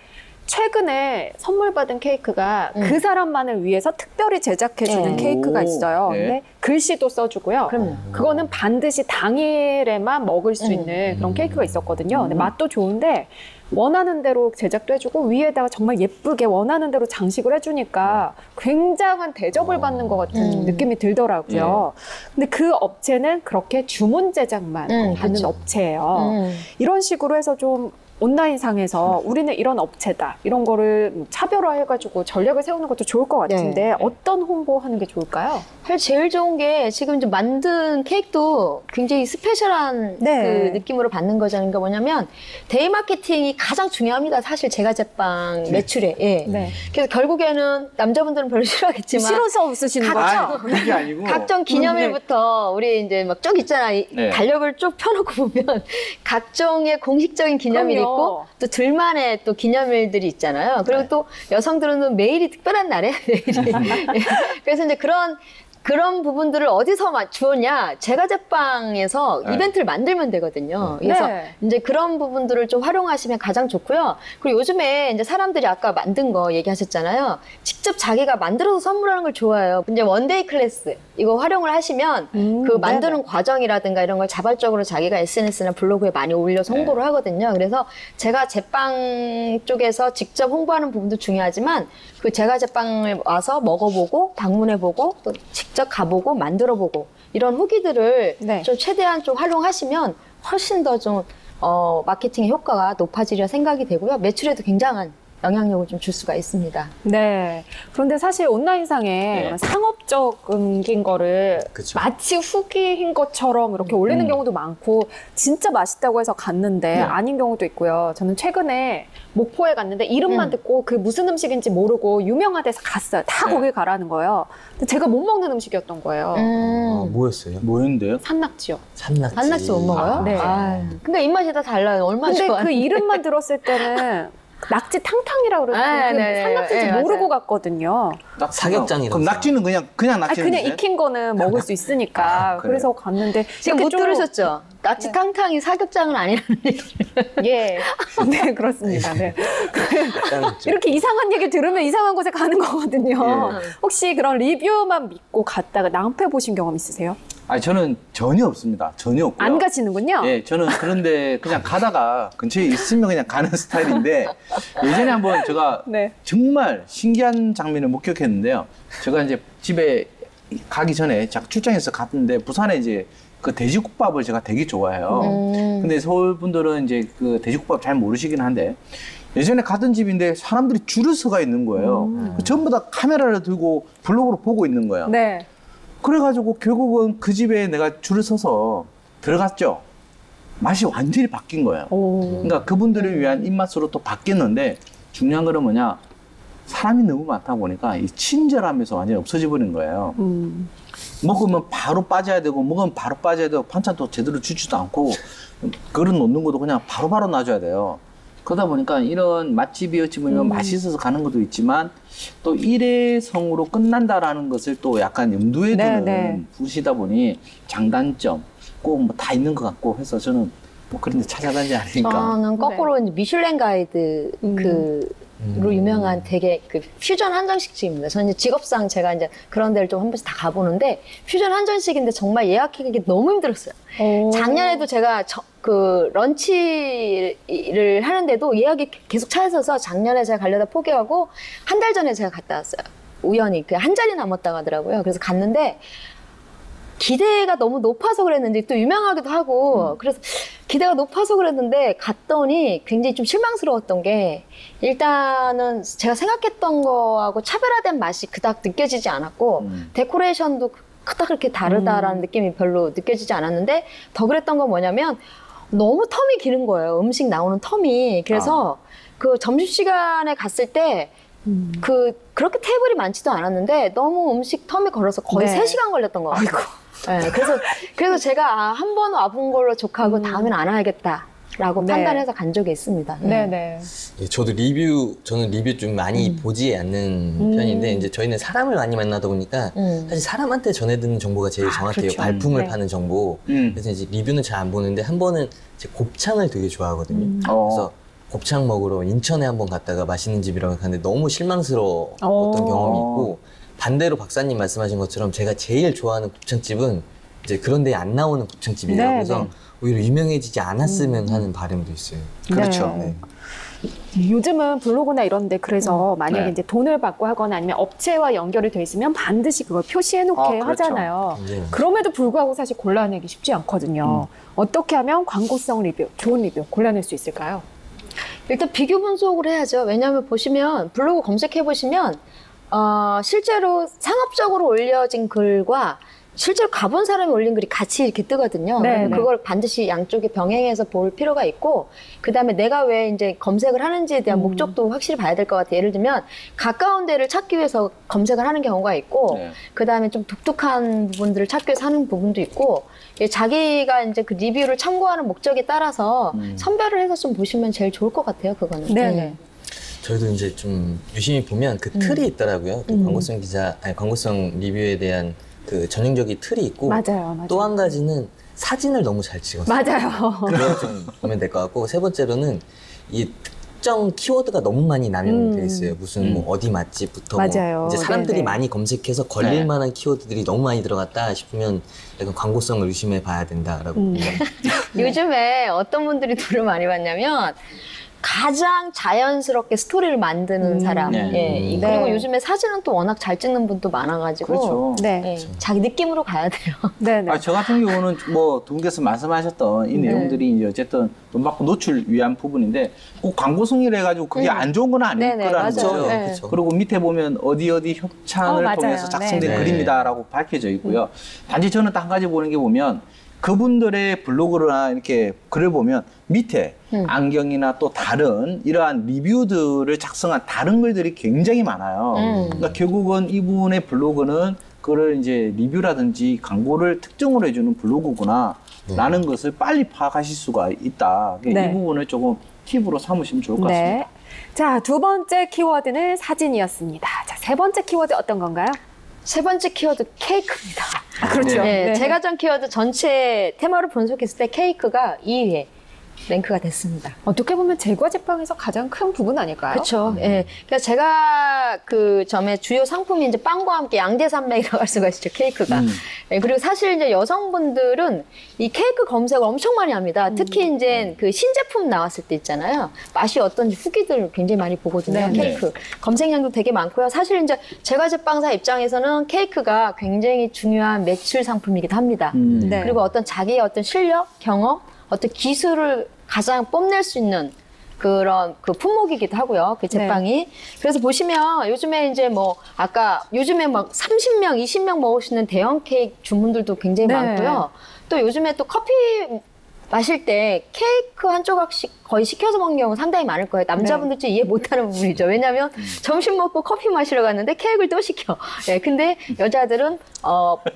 [SPEAKER 1] 최근에 선물 받은 케이크가 그 사람만을 위해서 특별히 제작해주는
[SPEAKER 3] 네.
[SPEAKER 1] 케이크가
[SPEAKER 2] 오,
[SPEAKER 1] 있어요.
[SPEAKER 2] 네.
[SPEAKER 1] 근데 글씨도 써주고요.
[SPEAKER 3] 그럼요.
[SPEAKER 1] 그거는 반드시 당일에만 먹을 수 있는 그런 케이크가 있었거든요. 근데 맛도 좋은데 원하는 대로 제작도 해주고 위에다가 정말 예쁘게 원하는 대로 장식을 해주니까 굉장한 대접을 받는 것 같은 느낌이 들더라고요. 근데 그 업체는 그렇게 주문 제작만 하는
[SPEAKER 3] 그렇죠.
[SPEAKER 1] 업체예요. 이런 식으로 해서 좀 온라인상에서 우리는 이런 업체다. 이런 거를 차별화해가지고 전략을 세우는 것도 좋을 것 같은데
[SPEAKER 3] 네.
[SPEAKER 1] 어떤 홍보하는 게 좋을까요?
[SPEAKER 3] 사실 제일 좋은 게 지금 이제 만든 케이크도 굉장히 스페셜한
[SPEAKER 1] 네.
[SPEAKER 3] 그 느낌으로 받는 거잖아요. 그러니까 뭐냐면 데이 마케팅이 가장 중요합니다. 사실 제과제빵 매출에. 예.
[SPEAKER 1] 네.
[SPEAKER 3] 그래서 결국에는 남자분들은 별로 싫어하겠지만
[SPEAKER 1] 싫어서 쓰시는 거죠?
[SPEAKER 2] 아, 그게 아니고.
[SPEAKER 3] 각종 기념일부터 우리 이제 막 쭉 있잖아.
[SPEAKER 2] 네.
[SPEAKER 3] 달력을 쭉 펴놓고 보면 각종의 공식적인 기념일이
[SPEAKER 1] 그럼요.
[SPEAKER 3] 있고 또 둘만의 또 기념일들이 있잖아요. 그리고 또 여성들은 매일이 특별한 날에 매일이. 그래서 이제 그런 부분들을 어디서 주었냐? 제과제빵에서 이벤트를 만들면 되거든요. 그래서
[SPEAKER 1] 네.
[SPEAKER 3] 이제 그런 부분들을 좀 활용하시면 가장 좋고요. 그리고 요즘에 이제 사람들이 아까 만든 거 얘기하셨잖아요. 직접 자기가 만들어서 선물하는 걸 좋아해요. 이제 원데이 클래스 이거 활용을 하시면 그 만드는
[SPEAKER 1] 네네.
[SPEAKER 3] 과정이라든가 이런 걸 자발적으로 자기가 SNS나 블로그에 많이 올려서 홍보를 하거든요. 그래서 제가 제빵 쪽에서 직접 홍보하는 부분도 중요하지만 그 제가 제빵을 와서 먹어보고 방문해보고 또 직접 가보고 만들어보고 이런 후기들을
[SPEAKER 1] 네.
[SPEAKER 3] 좀 최대한 좀 활용하시면 훨씬 더 좀 마케팅의 효과가 높아지려 생각이 되고요. 매출에도 굉장한 영향력을 좀 줄 수가 있습니다.
[SPEAKER 1] 네. 그런데 사실 온라인상에
[SPEAKER 2] 네.
[SPEAKER 1] 상업적인 거를
[SPEAKER 4] 그쵸.
[SPEAKER 1] 마치 후기인 것처럼 이렇게 올리는 경우도 많고 진짜 맛있다고 해서 갔는데
[SPEAKER 2] 네.
[SPEAKER 1] 아닌 경우도 있고요. 저는 최근에 목포에 갔는데 이름만 듣고 그 무슨 음식인지 모르고 유명한 데서 갔어요. 다
[SPEAKER 2] 네.
[SPEAKER 1] 거길 가라는 거예요. 근데 제가 못 먹는 음식이었던 거예요.
[SPEAKER 4] 뭐였어요?
[SPEAKER 2] 뭐였는데요?
[SPEAKER 1] 산낙지요.
[SPEAKER 4] 산낙지.
[SPEAKER 3] 산낙지 못 먹어요?
[SPEAKER 1] 네.
[SPEAKER 3] 그러니까 입맛이 다 달라요. 얼마나
[SPEAKER 1] 근데
[SPEAKER 3] 좋아하는데.
[SPEAKER 1] 그 이름만 들었을 때는 낙지 탕탕이라고 그래서
[SPEAKER 3] 아,
[SPEAKER 1] 그
[SPEAKER 3] 네네.
[SPEAKER 1] 산낙지인지
[SPEAKER 3] 네, 맞아요.
[SPEAKER 1] 모르고 갔거든요.
[SPEAKER 4] 사격장이라고
[SPEAKER 2] 그럼 낙지는 그냥
[SPEAKER 1] 아,
[SPEAKER 2] 낙지는
[SPEAKER 1] 그냥 익힌 거는 먹을 수 있으니까.
[SPEAKER 2] 그래요?
[SPEAKER 1] 그래서 갔는데.
[SPEAKER 3] 지금
[SPEAKER 1] 이렇게
[SPEAKER 3] 못
[SPEAKER 1] 좀-
[SPEAKER 3] 들으셨죠? 낙지 탕탕이 사격장은 아니라는 얘기를.
[SPEAKER 1] 예. 네, 그렇습니다. 네.
[SPEAKER 4] 약간 좀
[SPEAKER 1] 이렇게 이상한 얘기 들으면 이상한 곳에 가는 거거든요.
[SPEAKER 2] 예.
[SPEAKER 1] 혹시 그런 리뷰만 믿고 갔다가 낭패 보신 경험 있으세요?
[SPEAKER 2] 아니, 저는 전혀 없습니다. 전혀 없고요.
[SPEAKER 1] 안 가시는군요.
[SPEAKER 2] 예, 저는 그런데 그냥 가다가 근처에 있으면 그냥 가는 스타일인데 예전에 한번 제가
[SPEAKER 1] 네.
[SPEAKER 2] 정말 신기한 장면을 목격했는데요. 제가 이제 집에 가기 전에 제가 출장해서 갔는데 부산에 이제 그 돼지국밥을 제가 되게 좋아해요. 근데 서울 분들은 이제 그 돼지국밥 잘 모르시긴 한데 예전에 가던 집인데 사람들이 줄을 서가 있는 거예요. 전부 다 카메라를 들고 블로그로 보고 있는 거예요.
[SPEAKER 1] 네.
[SPEAKER 2] 그래가지고 결국은 그 집에 내가 줄을 서서 들어갔죠. 맛이 완전히 바뀐 거예요. 그러니까 그분들을 위한 입맛으로 또 바뀌었는데 중요한 거는 뭐냐? 사람이 너무 많다 보니까 이 친절함에서 완전히 없어져 버린 거예요. 먹으면 바로 빠져야 되고 먹으면 바로 빠져야 되고 반찬도 제대로 주지도 않고 그릇 놓는 것도 그냥 바로바로 놔줘야 돼요. 그러다 보니까 이런 맛집이 어찌 보면 맛있어서 가는 것도 있지만 또 일회성으로 끝난다라는 것을 또 약간 염두에 두는 분이다 보니 장단점 꼭 뭐 다 있는 것 같고 해서 저는 뭐 그런 데 찾아다니지 않으니까.
[SPEAKER 3] 저는 거꾸로 이제 미슐랭 가이드 로 유명한 되게 그 퓨전 한정식집입니다. 저는 이제 직업상 제가 이제 그런 데를 좀 한 번씩 다 가보는데 퓨전 한정식인데 정말 예약하기 너무 힘들었어요. 작년에도 제가 그 런치를 하는데도 예약이 계속 차 있어서 작년에 제가 가려다 포기하고 한 달 전에 제가 갔다 왔어요. 우연히 그 한 자리 남았다고 하더라고요. 그래서 갔는데 기대가 너무 높아서 그랬는지 또 유명하기도 하고 그래서 기대가 높아서 그랬는데 갔더니 굉장히 좀 실망스러웠던 게 일단은 제가 생각했던 거하고 차별화된 맛이 그닥 느껴지지 않았고 데코레이션도 그닥 그렇게 다르다라는 느낌이 별로 느껴지지 않았는데 더 그랬던 건 뭐냐면 너무 텀이 기는 거예요. 음식 나오는 텀이. 그래서 그 점심시간에 갔을 때 그렇게 테이블이 많지도 않았는데 너무 음식 텀이 걸어서 거의 3시간 걸렸던 것 같아요. 네, 그래서 제가 한 번 와본 걸로 족하고 다음엔 안 와야겠다라고 판단해서 간 적이 있습니다.
[SPEAKER 1] 네네.
[SPEAKER 4] 예, 저는 리뷰 좀 많이 보지 않는 편인데, 이제 저희는 사람을 많이 만나다 보니까, 사실 사람한테 전해 듣는 정보가 제일 정확해요.
[SPEAKER 1] 그렇죠.
[SPEAKER 4] 발품을 파는 정보. 그래서 이제 리뷰는 잘 안 보는데, 한 번은 제 곱창을 되게 좋아하거든요. 그래서 곱창 먹으러 인천에 한 번 갔다가 맛있는 집이라고 갔는데 너무 실망스러웠던 경험이 있고, 반대로 박사님 말씀하신 것처럼 제가 제일 좋아하는 곱창집은 이제 그런 데에 안 나오는 곱창집이에요.
[SPEAKER 1] 네,
[SPEAKER 4] 그래서 오히려 유명해지지 않았으면 하는 바람도 있어요.
[SPEAKER 2] 그렇죠.
[SPEAKER 1] 네. 요즘은 블로그나 이런 데 그래서 만약에
[SPEAKER 2] 네.
[SPEAKER 1] 이제 돈을 받고 하거나 아니면 업체와 연결이 돼 있으면 반드시 그걸 표시해 놓게
[SPEAKER 2] 그렇죠.
[SPEAKER 1] 하잖아요.
[SPEAKER 4] 네.
[SPEAKER 1] 그럼에도 불구하고 사실 골라내기 쉽지 않거든요. 어떻게 하면 광고성 리뷰, 좋은 리뷰 골라낼 수 있을까요?
[SPEAKER 3] 일단 비교 분석을 해야죠. 왜냐하면 보시면 블로그 검색해 보시면 실제로 상업적으로 올려진 글과 실제로 가본 사람이 올린 글이 같이 이렇게 뜨거든요.
[SPEAKER 1] 네, 네.
[SPEAKER 3] 그걸 반드시 양쪽에 병행해서 볼 필요가 있고, 그 다음에 내가 왜 이제 검색을 하는지에 대한 목적도 확실히 봐야 될 것 같아요. 예를 들면, 가까운 데를 찾기 위해서 검색을 하는 경우가 있고, 그 다음에 좀 독특한 부분들을 찾기 위해서 하는 부분도 있고, 자기가 이제 그 리뷰를 참고하는 목적에 따라서 선별을 해서 좀 보시면 제일 좋을 것 같아요, 그거는.
[SPEAKER 1] 네네.
[SPEAKER 4] 저희도 이제 좀 유심히 보면 그 틀이 있더라고요. 그 광고성 리뷰에 대한 그 전형적인 틀이 있고,
[SPEAKER 1] 맞아요.
[SPEAKER 4] 또 한 가지는 사진을 너무 잘 찍었어요.
[SPEAKER 1] 맞아요.
[SPEAKER 4] 그걸 좀 보면 될 것 같고, 세 번째로는 이 특정 키워드가 너무 많이 남용되어 있어요. 무슨 뭐 어디 맛집부터
[SPEAKER 1] 맞아요.
[SPEAKER 4] 뭐 이제 사람들이
[SPEAKER 1] 네네.
[SPEAKER 4] 많이 검색해서 걸릴 만한 키워드들이 너무 많이 들어갔다 싶으면 약간 광고성을 의심해 봐야 된다라고 봅니다.
[SPEAKER 3] 요즘에 어떤 분들이 돈을 많이 받냐면, 가장 자연스럽게 스토리를 만드는 사람.
[SPEAKER 2] 네.
[SPEAKER 3] 그리고
[SPEAKER 1] 네.
[SPEAKER 3] 요즘에 사진은 또 워낙 잘 찍는 분도 많아가지고.
[SPEAKER 2] 그렇죠.
[SPEAKER 1] 네.
[SPEAKER 3] 예, 자기 느낌으로 가야 돼요.
[SPEAKER 1] 네네.
[SPEAKER 2] 저 같은 경우는 뭐 두 분께서 말씀하셨던 이 내용들이 이제 어쨌든 돈 받고 노출 위한 부분인데 꼭 광고성이라 해가지고 그게 안 좋은 건 아닐
[SPEAKER 3] 네네,
[SPEAKER 2] 거라는
[SPEAKER 3] 맞아요.
[SPEAKER 2] 거죠.
[SPEAKER 3] 네.
[SPEAKER 4] 그렇죠.
[SPEAKER 2] 그리고 밑에 보면 어디 협찬을
[SPEAKER 1] 맞아요.
[SPEAKER 2] 통해서 작성된
[SPEAKER 4] 네.
[SPEAKER 2] 글입니다라고 밝혀져 있고요. 단지 저는 딱 한 가지 보는 게 보면 그분들의 블로그나 이렇게 글을 보면 밑에 안경이나 또 다른 이러한 리뷰들을 작성한 다른 글들이 굉장히 많아요. 그러니까 결국은 이분의 블로그는 그걸 이제 리뷰라든지 광고를 특정으로 해주는 블로그구나 라는 것을 빨리 파악하실 수가 있다.
[SPEAKER 1] 네.
[SPEAKER 2] 이 부분을 조금 팁으로 삼으시면 좋을 것 같습니다.
[SPEAKER 1] 네. 자, 두 번째 키워드는 사진이었습니다. 자, 세 번째 키워드 어떤 건가요?
[SPEAKER 3] 세 번째 키워드 케이크입니다.
[SPEAKER 1] 그렇죠.
[SPEAKER 3] 네,
[SPEAKER 1] 네.
[SPEAKER 3] 제가 전 키워드 전체 테마를 분석했을 때 케이크가 2위에 랭크가 됐습니다.
[SPEAKER 1] 어떻게 보면 제과 제빵에서 가장 큰 부분 아닐까요?
[SPEAKER 3] 그렇죠. 예. 그러니까 제가 그 점의 주요 상품이 이제 빵과 함께 양대산맥이라고 할 수가 있죠, 케이크가. 예, 그리고 사실 이제 여성분들은 이 케이크 검색을 엄청 많이 합니다. 특히 이제 그 신제품 나왔을 때 있잖아요. 맛이 어떤지 후기들 굉장히 많이 보거든요,
[SPEAKER 1] 네.
[SPEAKER 3] 케이크. 검색량도 되게 많고요. 사실 이제 제과 제빵사 입장에서는 케이크가 굉장히 중요한 매출 상품이기도 합니다.
[SPEAKER 1] 네.
[SPEAKER 3] 그리고 어떤 자기의 어떤 실력, 경험, 어떤 기술을 가장 뽐낼 수 있는 그런 그 품목이기도 하고요. 그 제빵이. 그래서 보시면 요즘에 이제 뭐 아까 요즘에 막 30명, 20명 먹을 수 있는 대형 케이크 주문들도 굉장히
[SPEAKER 1] 네.
[SPEAKER 3] 많고요. 또 요즘에 또 커피 마실 때 케이크 한 조각씩 거의 시켜서 먹는 경우 상당히 많을 거예요. 남자분들 좀 이해 못하는 부분이죠. 왜냐하면 점심 먹고 커피 마시러 갔는데 케이크를 또 시켜. 네, 근데 여자들은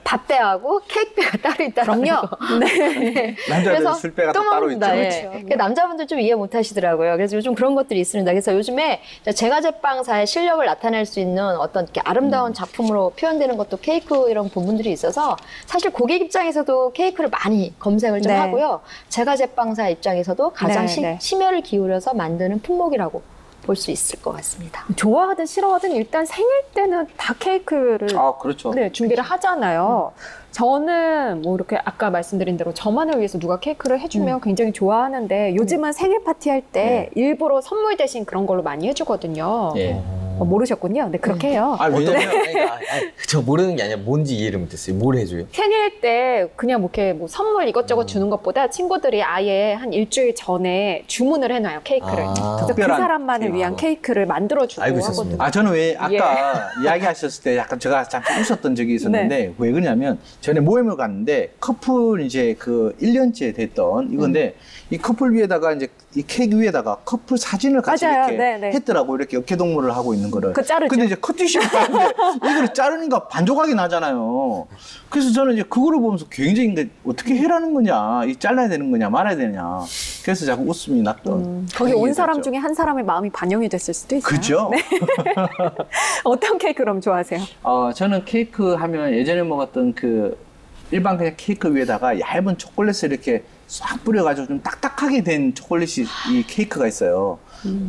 [SPEAKER 3] 밥배하고 케이크배가 따로 있다는 거.
[SPEAKER 1] 네.
[SPEAKER 2] 남자들은 술배가 또 따로 있죠.
[SPEAKER 3] 예.
[SPEAKER 1] 그렇죠.
[SPEAKER 3] 그러니까 남자분들 좀 이해 못하시더라고요. 그래서 요즘 그런 것들이 있습니다. 그래서 요즘에 제과제빵사의 실력을 나타낼 수 있는 어떤 이렇게 아름다운 작품으로 표현되는 것도 케이크 이런 부분들이 있어서 사실 고객 입장에서도 케이크를 많이 검색을 좀
[SPEAKER 1] 네.
[SPEAKER 3] 하고요. 제과제빵사 입장에서도 가장
[SPEAKER 1] 네, 네.
[SPEAKER 3] 심혈을 기울여서 만드는 품목이라고 볼 수 있을 것 같습니다.
[SPEAKER 1] 좋아하든 싫어하든 일단 생일 때는 다 케이크를
[SPEAKER 2] 아, 그렇죠.
[SPEAKER 1] 네, 준비를 하잖아요. 저는 뭐 이렇게 아까 말씀드린 대로 저만을 위해서 누가 케이크를 해주면 굉장히 좋아하는데 요즘은 생일 파티 할 때 일부러 선물 대신 그런 걸로 많이 해주거든요.
[SPEAKER 2] 예.
[SPEAKER 1] 모르셨군요. 네, 그렇게 해요.
[SPEAKER 2] 아, 왜냐면
[SPEAKER 4] 저 모르는 게 아니라 뭔지 이해를 못했어요. 뭘 해줘요?
[SPEAKER 1] 생일 때 그냥 뭐 이렇게 뭐 선물 이것저것 주는 것보다 친구들이 아예 한 일주일 전에 주문을 해놔요, 케이크를.
[SPEAKER 4] 아.
[SPEAKER 1] 그래서 그
[SPEAKER 2] 특별한
[SPEAKER 1] 사람만을 위한 케이크를 만들어주고
[SPEAKER 4] 알고
[SPEAKER 1] 하거든요.
[SPEAKER 4] 있었습니다.
[SPEAKER 2] 아, 저는 왜 아까 이야기하셨을 때 약간 제가 잠깐 웃었던 적이 있었는데 왜 그러냐면 전에 모임을 갔는데 커플 이제 그 1년째 됐던 이건데 이 커플 위에다가 이제 이 케이크 위에다가 커플 사진을 같이
[SPEAKER 1] 맞아요.
[SPEAKER 2] 이렇게
[SPEAKER 1] 네, 네.
[SPEAKER 2] 했더라고. 이렇게 어깨동무를 하고 있는 거를.
[SPEAKER 1] 그거 자르죠.
[SPEAKER 2] 근데 이제 커트식을 하는데 이거를 자르니까 반조각이 나잖아요. 그래서 저는 이제 그거를 보면서 굉장히 이게 어떻게 해라는 거냐, 이 잘라야 되는 거냐, 말아야 되냐. 그래서 자꾸 웃음이 났던.
[SPEAKER 1] 거기 온
[SPEAKER 2] 얘기가
[SPEAKER 1] 사람
[SPEAKER 2] 있었죠.
[SPEAKER 1] 중에 한 사람의 마음이 반영이 됐을 수도 있어요.
[SPEAKER 2] 그죠?
[SPEAKER 1] 네. 어떤 케이크 그럼 좋아하세요?
[SPEAKER 2] 저는 케이크 하면 예전에 먹었던 그 일반 그냥 케이크 위에다가 얇은 초콜릿을 이렇게 싹 뿌려가지고 좀 딱딱하게 된 초콜릿이 이 케이크가 있어요.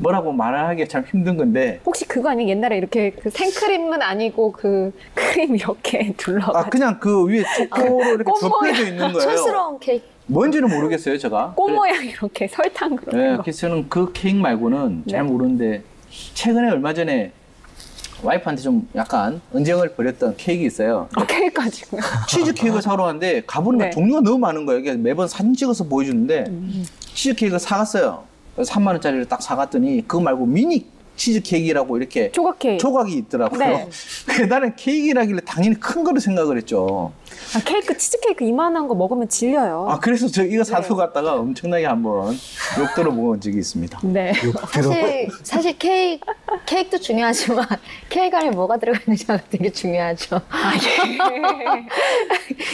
[SPEAKER 2] 뭐라고 말하기 참 힘든 건데.
[SPEAKER 1] 혹시 그거 아니면 옛날에 이렇게 그 생크림은 아니고 그 크림 이렇게 둘러가지고
[SPEAKER 2] 아, 그냥 그 위에 초코로 이렇게
[SPEAKER 1] 꽃
[SPEAKER 2] 접혀져 있는 거예요.
[SPEAKER 3] 촌스러운 케이크.
[SPEAKER 2] 뭔지는 모르겠어요, 제가.
[SPEAKER 1] 꽃 모양 이렇게 설탕으로 된
[SPEAKER 2] 네,
[SPEAKER 1] 거.
[SPEAKER 2] 그래서 저는 그 케이크 말고는 잘
[SPEAKER 1] 네.
[SPEAKER 2] 모르는데 최근에 얼마 전에 와이프한테 좀 약간 언쟁을 벌였던 케이크 있어요.
[SPEAKER 1] 케이크 가지고요.
[SPEAKER 2] 치즈 케이크 사러 왔는데 가보니까
[SPEAKER 1] 네.
[SPEAKER 2] 종류가 너무 많은 거예요. 이게 매번 사진 찍어서 보여주는데 치즈 케이크 사갔어요. 그래서 3만 원짜리를 딱 사갔더니 그거 말고 미니 치즈 케이크라고 이렇게
[SPEAKER 1] 조각 케이크.
[SPEAKER 2] 조각이 있더라고요.
[SPEAKER 1] 네.
[SPEAKER 2] 그래서 나는 케이크라길래 당연히 큰 거를 생각을 했죠.
[SPEAKER 1] 아, 케이크 치즈 케이크 이만한 거 먹으면 질려요.
[SPEAKER 2] 아, 그래서 저 이거
[SPEAKER 1] 네.
[SPEAKER 2] 사서 갔다가 엄청나게 한번 욕 들어본 적이 있습니다.
[SPEAKER 1] 네.
[SPEAKER 3] 사실 케이크도 중요하지만 케이크 안에 뭐가 들어가 있느냐가 되게 중요하죠.
[SPEAKER 1] 아, 예.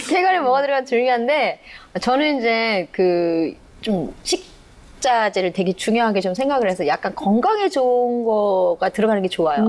[SPEAKER 3] 케이크 안에 뭐가 들어가 중요한데 저는 이제 그 좀 식자재를 되게 중요하게 좀 생각을 해서 약간 건강에 좋은 거가 들어가는 게 좋아요.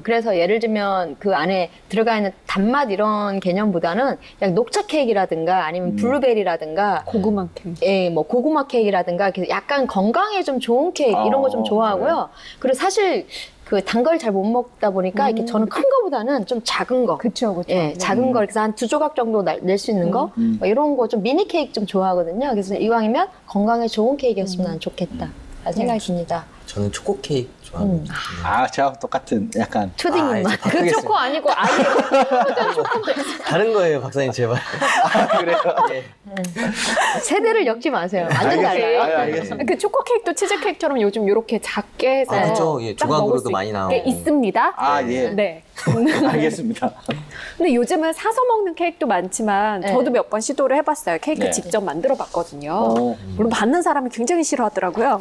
[SPEAKER 3] 그래서 예를 들면 그 안에 들어가 있는 단맛 이런 개념보다는 그냥 녹차 케이크라든가 아니면 블루베리라든가
[SPEAKER 1] 고구마 케이크.
[SPEAKER 3] 예, 뭐 고구마 케이크라든가 이렇게 약간 건강에 좀 좋은 케이크 이런 거 좀 좋아하고요. 그리고 사실 그 단 걸 잘 못 먹다 보니까 이렇게 저는 큰 거보다는 좀 작은 거.
[SPEAKER 1] 그쵸, 그쵸.
[SPEAKER 3] 예, 작은 거 그래서 한 2조각 정도 낼 수 있는 거 뭐 이런 거 좀 미니 케이크 좀 좋아하거든요. 그래서 이왕이면 건강에 좋은 케이크였으면 난 좋겠다. 라는 생각이 듭니다.
[SPEAKER 4] 저는 초코 케이크 좋아합니다.
[SPEAKER 2] 아, 제가 똑같은 약간
[SPEAKER 3] 초딩 입맛.
[SPEAKER 1] 그 초코 아니고 아예
[SPEAKER 4] 다른 거예요, 박사님 제발.
[SPEAKER 2] 그래요.
[SPEAKER 4] 예.
[SPEAKER 3] 세대를 엮지 마세요. 완전
[SPEAKER 2] 알겠어요.
[SPEAKER 3] 달라요.
[SPEAKER 2] 알겠습니다.
[SPEAKER 1] 그 초코 케이크도 치즈 케이크처럼 요즘 이렇게 작게 해서
[SPEAKER 4] 아, 그쵸. 예,
[SPEAKER 1] 딱
[SPEAKER 4] 조각으로도
[SPEAKER 1] 먹을 수
[SPEAKER 4] 많이
[SPEAKER 1] 있게
[SPEAKER 4] 나오고.
[SPEAKER 1] 있습니다.
[SPEAKER 2] 아, 예.
[SPEAKER 1] 네.
[SPEAKER 2] 알겠습니다.
[SPEAKER 1] 근데 요즘은 사서 먹는 케이크도 많지만
[SPEAKER 3] 네.
[SPEAKER 1] 저도 몇 번 시도를 해봤어요. 케이크
[SPEAKER 2] 네.
[SPEAKER 1] 직접 만들어 봤거든요.
[SPEAKER 2] 어.
[SPEAKER 1] 물론 받는 사람이 굉장히 싫어하더라고요.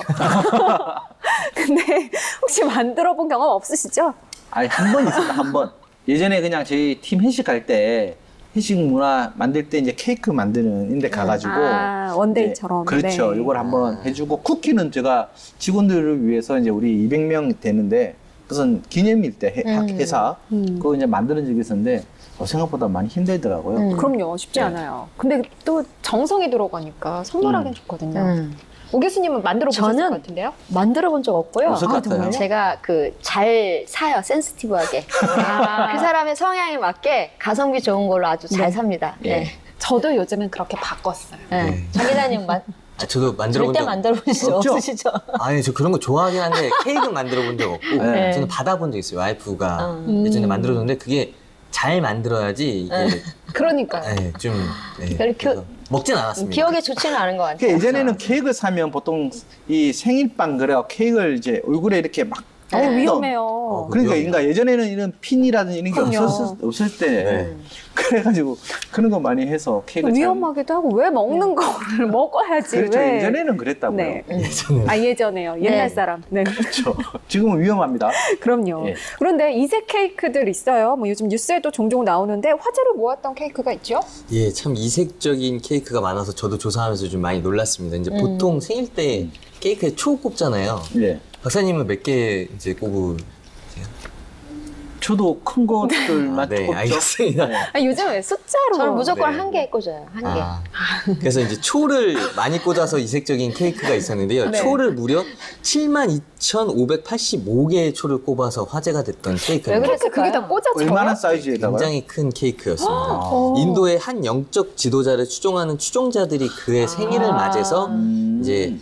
[SPEAKER 1] 근데 혹시 만들어 본 경험 없으시죠?
[SPEAKER 2] 아니, 한 번 있었다, 한 번. 예전에 그냥 저희 팀 회식 갈 때, 회식 문화 만들 때 이제 케이크 만드는 인데 가가지고.
[SPEAKER 1] 아, 원데이처럼.
[SPEAKER 2] 이제 그렇죠.
[SPEAKER 1] 네.
[SPEAKER 2] 이걸 한번 해주고, 쿠키는 제가 직원들을 위해서 이제 우리 200명 되는데, 무슨 기념일 때 회사, 그거 이제 만드는 적이 있었는데, 생각보다 많이 힘들더라고요.
[SPEAKER 1] 그럼요. 쉽지
[SPEAKER 2] 네.
[SPEAKER 1] 않아요. 근데 또 정성이 들어가니까 선물하기는 좋거든요. 오 교수님은 만들어 보셨을
[SPEAKER 3] 저는
[SPEAKER 1] 것 같은데요?
[SPEAKER 3] 만들어 본 적 없고요.
[SPEAKER 2] 없을 것 같아요.
[SPEAKER 1] 정말요?
[SPEAKER 3] 제가 그 잘 사요. 센시티브하게. 그 사람의 성향에 맞게 가성비 좋은 걸로 아주 잘 삽니다.
[SPEAKER 2] 예.
[SPEAKER 3] 네.
[SPEAKER 1] 저도 요즘은 그렇게 바꿨어요.
[SPEAKER 3] 네. 정 기자님
[SPEAKER 4] 아, 저도 만들어 본
[SPEAKER 3] 절대
[SPEAKER 4] 적
[SPEAKER 3] 만들어 본 적
[SPEAKER 2] 없죠?
[SPEAKER 3] 없으시죠?
[SPEAKER 4] 아니, 저 그런 거 좋아하긴 한데 케이크는 만들어 본 적 없고
[SPEAKER 2] 네.
[SPEAKER 4] 저는 받아본 적 있어요. 와이프가 예전에 만들어줬는데 그게 잘 만들어야지 이게
[SPEAKER 1] 그러니까요.
[SPEAKER 4] 네, 좀 네,
[SPEAKER 3] 별로
[SPEAKER 4] 그래서 먹진 않았습니다.
[SPEAKER 3] 기억에 좋지는 않은 것 같아요.
[SPEAKER 2] 그러니까 예전에는 케이크를 사면 보통 이 생일빵 그래 케이크를 이제 얼굴에 이렇게 막
[SPEAKER 1] 위험해요.
[SPEAKER 2] 그러니까 예전에는 이런 핀이라든지 이런 게
[SPEAKER 1] 그럼요.
[SPEAKER 2] 없을 때
[SPEAKER 4] 네.
[SPEAKER 2] 그래가지고 그런 거 많이 해서 케이크를
[SPEAKER 1] 위험하기도 하고 왜 먹는 거를 먹어야지
[SPEAKER 2] 그렇죠.
[SPEAKER 1] 왜?
[SPEAKER 2] 예전에는 그랬다고요.
[SPEAKER 1] 네.
[SPEAKER 4] 예전에
[SPEAKER 1] 예전에요. 옛날
[SPEAKER 3] 네.
[SPEAKER 1] 사람. 네.
[SPEAKER 2] 그렇죠. 지금은 위험합니다.
[SPEAKER 1] 그럼요.
[SPEAKER 2] 예.
[SPEAKER 1] 그런데 이색 케이크들 있어요. 뭐 요즘 뉴스에도 종종 나오는데 화제를 모았던 케이크가 있죠?
[SPEAKER 4] 예, 참 이색적인 케이크가 많아서 저도 조사하면서 좀 많이 놀랐습니다. 이제 보통 생일 때 케이크에 초 꼽잖아요.
[SPEAKER 2] 예.
[SPEAKER 4] 박사님은 몇 개 이제 꼽으?
[SPEAKER 2] 저도 큰 것들만
[SPEAKER 4] 네,
[SPEAKER 2] 꼽죠.
[SPEAKER 4] 알겠습니다.
[SPEAKER 2] 네.
[SPEAKER 1] 요즘 왜 숫자로?
[SPEAKER 3] 저는 무조건
[SPEAKER 4] 네.
[SPEAKER 3] 한 개 꽂아요. 한 개.
[SPEAKER 4] 아, 그래서 이제 초를 많이 꽂아서 이색적인 케이크가 있었는데요.
[SPEAKER 1] 네.
[SPEAKER 4] 초를 무려 72,585개의 초를 꼽아서 화제가 됐던
[SPEAKER 3] 왜
[SPEAKER 4] 케이크입니다.
[SPEAKER 3] 그랬을까요?
[SPEAKER 1] 그게 다 꽂아져요?
[SPEAKER 2] 얼마나 사이즈에다가요?
[SPEAKER 4] 굉장히 큰 케이크였습니다.
[SPEAKER 1] 아.
[SPEAKER 4] 인도의 한 영적 지도자를 추종하는 추종자들이 그의 생일을 맞아서 이제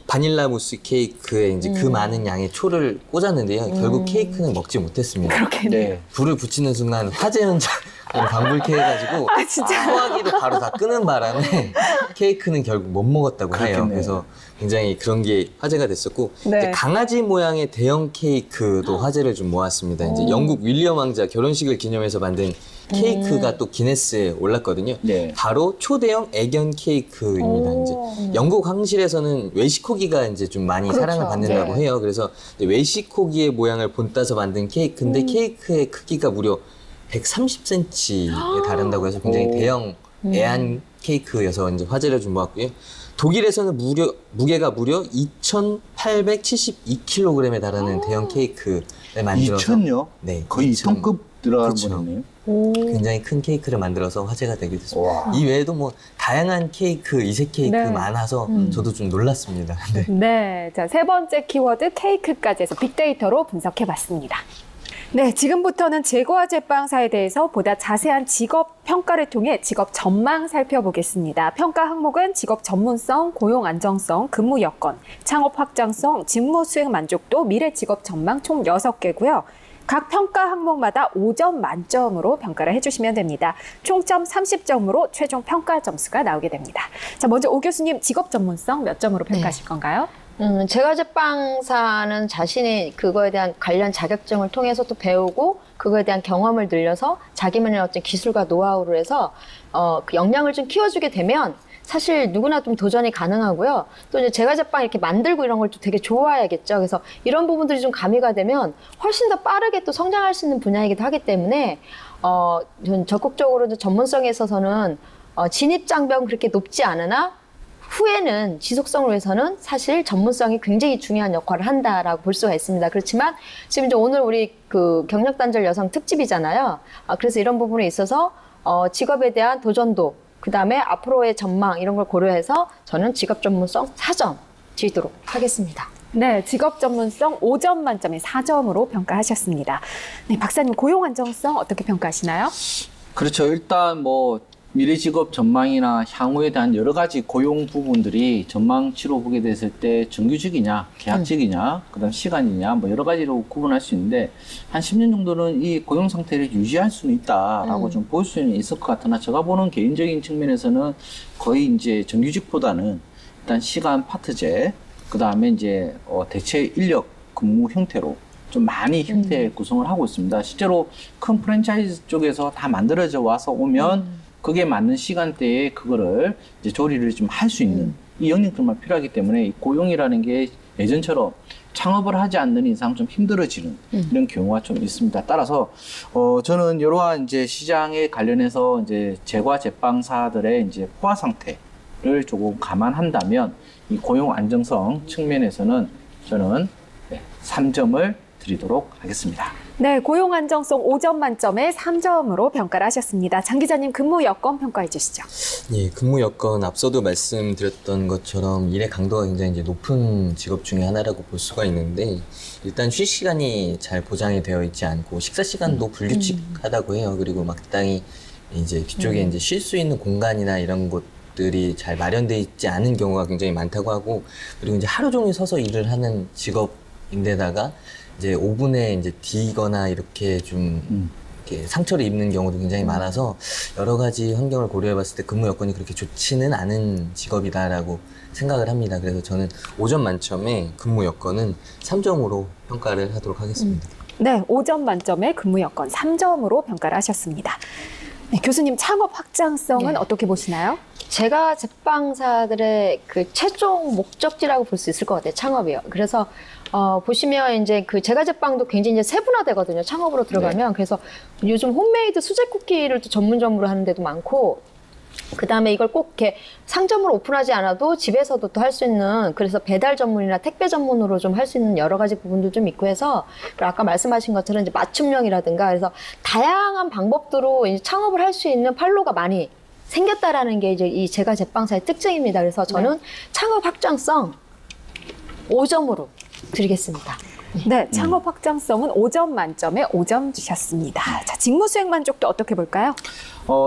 [SPEAKER 4] 바닐라 무스 케이크에 이제 그 많은 양의 초를 꽂았는데요. 결국 케이크는 먹지 못했습니다.
[SPEAKER 2] 네.
[SPEAKER 4] 불을 붙이는 순간 화재 현장 방불케 해가지고
[SPEAKER 1] 진짜?
[SPEAKER 4] 소화기를 바로 다 끄는 바람에 케이크는 결국 못 먹었다고 해요.
[SPEAKER 2] 그렇겠네요.
[SPEAKER 4] 그래서 굉장히 그런 게 화제가 됐었고
[SPEAKER 1] 네.
[SPEAKER 4] 이제 강아지 모양의 대형 케이크도 화제를 좀 모았습니다. 이제 영국 윌리엄 왕자 결혼식을 기념해서 만든 케이크가 또 기네스에 올랐거든요.
[SPEAKER 2] 네.
[SPEAKER 4] 바로 초대형 애견 케이크입니다. 이제 영국 황실에서는 웨시코기가 이제 좀 많이
[SPEAKER 1] 그렇죠.
[SPEAKER 4] 사랑을 받는다고
[SPEAKER 1] 네.
[SPEAKER 4] 해요. 그래서 이제 웨시코기의 모양을 본따서 만든 케이크인데 케이크의 크기가 무려 130cm에 달한다고 해서 굉장히
[SPEAKER 2] 오.
[SPEAKER 4] 대형 애완 케이크여서 이제 화제를 좀 모았고요. 독일에서는 무게가 무려 2,872kg에 달하는 대형 케이크를 만들어서
[SPEAKER 2] 2,000요?
[SPEAKER 4] 네,
[SPEAKER 2] 거의
[SPEAKER 4] 2,000.
[SPEAKER 2] 2톤급 들어가는
[SPEAKER 4] 그렇죠.
[SPEAKER 2] 거네요.
[SPEAKER 4] 굉장히 큰 케이크를 만들어서 화제가 되게 됐습니다.
[SPEAKER 2] 와.
[SPEAKER 4] 이 외에도 뭐 다양한 케이크, 이색 케이크
[SPEAKER 1] 네.
[SPEAKER 4] 많아서 저도 좀 놀랐습니다. 네.
[SPEAKER 1] 네. 자, 세 번째 키워드 케이크까지 해서 빅데이터로 분석해 봤습니다. 네, 지금부터는 제과 제빵사에 대해서 보다 자세한 직업 평가를 통해 직업 전망 살펴보겠습니다. 평가 항목은 직업 전문성, 고용 안정성, 근무 여건, 창업 확장성, 직무 수행 만족도, 미래 직업 전망 총 6개고요. 각 평가 항목마다 5점 만점으로 평가를 해주시면 됩니다. 총점 30점으로 최종 평가 점수가 나오게 됩니다. 자, 먼저 오 교수님 직업 전문성 몇 점으로 평가하실 건가요?
[SPEAKER 3] 제과 제빵사는 자신이 그거에 대한 관련 자격증을 통해서 또 배우고 그거에 대한 경험을 늘려서 자기만의 어떤 기술과 노하우를 해서 그 역량을 좀 키워주게 되면 사실 누구나 좀 도전이 가능하고요. 또 이제 제과 제빵 이렇게 만들고 이런 걸 또 되게 좋아해야겠죠. 그래서 이런 부분들이 좀 가미가 되면 훨씬 더 빠르게 또 성장할 수 있는 분야이기도 하기 때문에 전 적극적으로 이제 전문성에 있어서는 진입 장벽은 그렇게 높지 않으나 후에는 지속성을 위해서는 사실 전문성이 굉장히 중요한 역할을 한다라고 볼 수가 있습니다. 그렇지만 지금 이제 오늘 우리 그 경력단절 여성 특집이잖아요. 그래서 이런 부분에 있어서 직업에 대한 도전도, 그 다음에 앞으로의 전망 이런 걸 고려해서 저는 직업 전문성 4점 드리도록 하겠습니다.
[SPEAKER 1] 네, 직업 전문성 5점 만점에 4점으로 평가하셨습니다. 네, 박사님 고용 안정성 어떻게 평가하시나요?
[SPEAKER 2] 그렇죠. 일단 뭐 미래 직업 전망이나 향후에 대한 여러 가지 고용 부분들이 전망치로 보게 됐을 때 정규직이냐, 계약직이냐, 그다음 시간이냐, 뭐 여러 가지로 구분할 수 있는데 한 10년 정도는 이 고용 상태를 유지할 수는 있다라고 좀 볼 수는 있을 것 같으나 제가 보는 개인적인 측면에서는 거의 이제 정규직보다는 일단 시간 파트제, 그다음에 이제 대체 인력 근무 형태로 좀 많이 형태 구성을 하고 있습니다. 실제로 큰 프랜차이즈 쪽에서 다 만들어져 와서 오면 그게 맞는 시간대에 그거를 이제 조리를 좀 할 수 있는 이 영역들만 필요하기 때문에 이 고용이라는 게 예전처럼 창업을 하지 않는 이상 좀 힘들어지는 이런 경우가 좀 있습니다. 따라서 저는 이러한 이제 시장에 관련해서 이제 제과 제빵사들의 이제 포화 상태를 조금 감안한다면 이 고용 안정성 측면에서는 저는 3점을 드리도록 하겠습니다.
[SPEAKER 1] 네, 고용 안정성 5점 만점에 3점으로 평가를 하셨습니다. 장 기자님 근무 여건 평가해 주시죠.
[SPEAKER 4] 예, 근무 여건 앞서도 말씀드렸던 것처럼 일의 강도가 굉장히 이제 높은 직업 중에 하나라고 볼 수가 있는데 일단 휴식 시간이 잘 보장이 되어 있지 않고 식사 시간도 불규칙하다고 해요. 그리고 마땅히 이제 뒤쪽에 이제 쉴 수 있는 공간이나 이런 곳들이 잘 마련되어 있지 않은 경우가 굉장히 많다고 하고 그리고 이제 하루 종일 서서 일을 하는 직업인데다가 이제 오븐에 이제 디거나 이렇게 좀 이렇게 상처를 입는 경우도 굉장히 많아서 여러 가지 환경을 고려해봤을 때 근무 여건이 그렇게 좋지는 않은 직업이다라고 생각을 합니다. 그래서 저는 5점 만점에 근무 여건은 3점으로 평가를 하도록 하겠습니다.
[SPEAKER 1] 네, 5점 만점에 근무 여건 3점으로 평가를 하셨습니다. 네, 교수님 창업 확장성은
[SPEAKER 3] 네.
[SPEAKER 1] 어떻게 보시나요?
[SPEAKER 3] 제가 제빵사들의 그 최종 목적지라고 볼 수 있을 것 같아요. 창업이요. 그래서 보시면 이제 그 제과 제빵도 굉장히 이제 세분화되거든요. 창업으로 들어가면. 그래서 요즘 홈메이드 수제 쿠키를 또 전문점으로 하는 데도 많고, 그 다음에 이걸 꼭 이렇게 상점으로 오픈하지 않아도 집에서도 또 할 수 있는, 그래서 배달 전문이나 택배 전문으로 좀 할 수 있는 여러 가지 부분도 좀 있고 해서, 그리고 아까 말씀하신 것처럼 이제 맞춤형이라든가, 그래서 다양한 방법으로 이제 창업을 할 수 있는 판로가 많이 생겼다라는 게 이제 이 제과 제빵사의 특징입니다. 그래서 저는 창업 확장성 5점으로 드리겠습니다.
[SPEAKER 1] 네, 창업 확장성은 5점 만점에 5점 주셨습니다. 자, 직무 수행 만족도 어떻게 볼까요?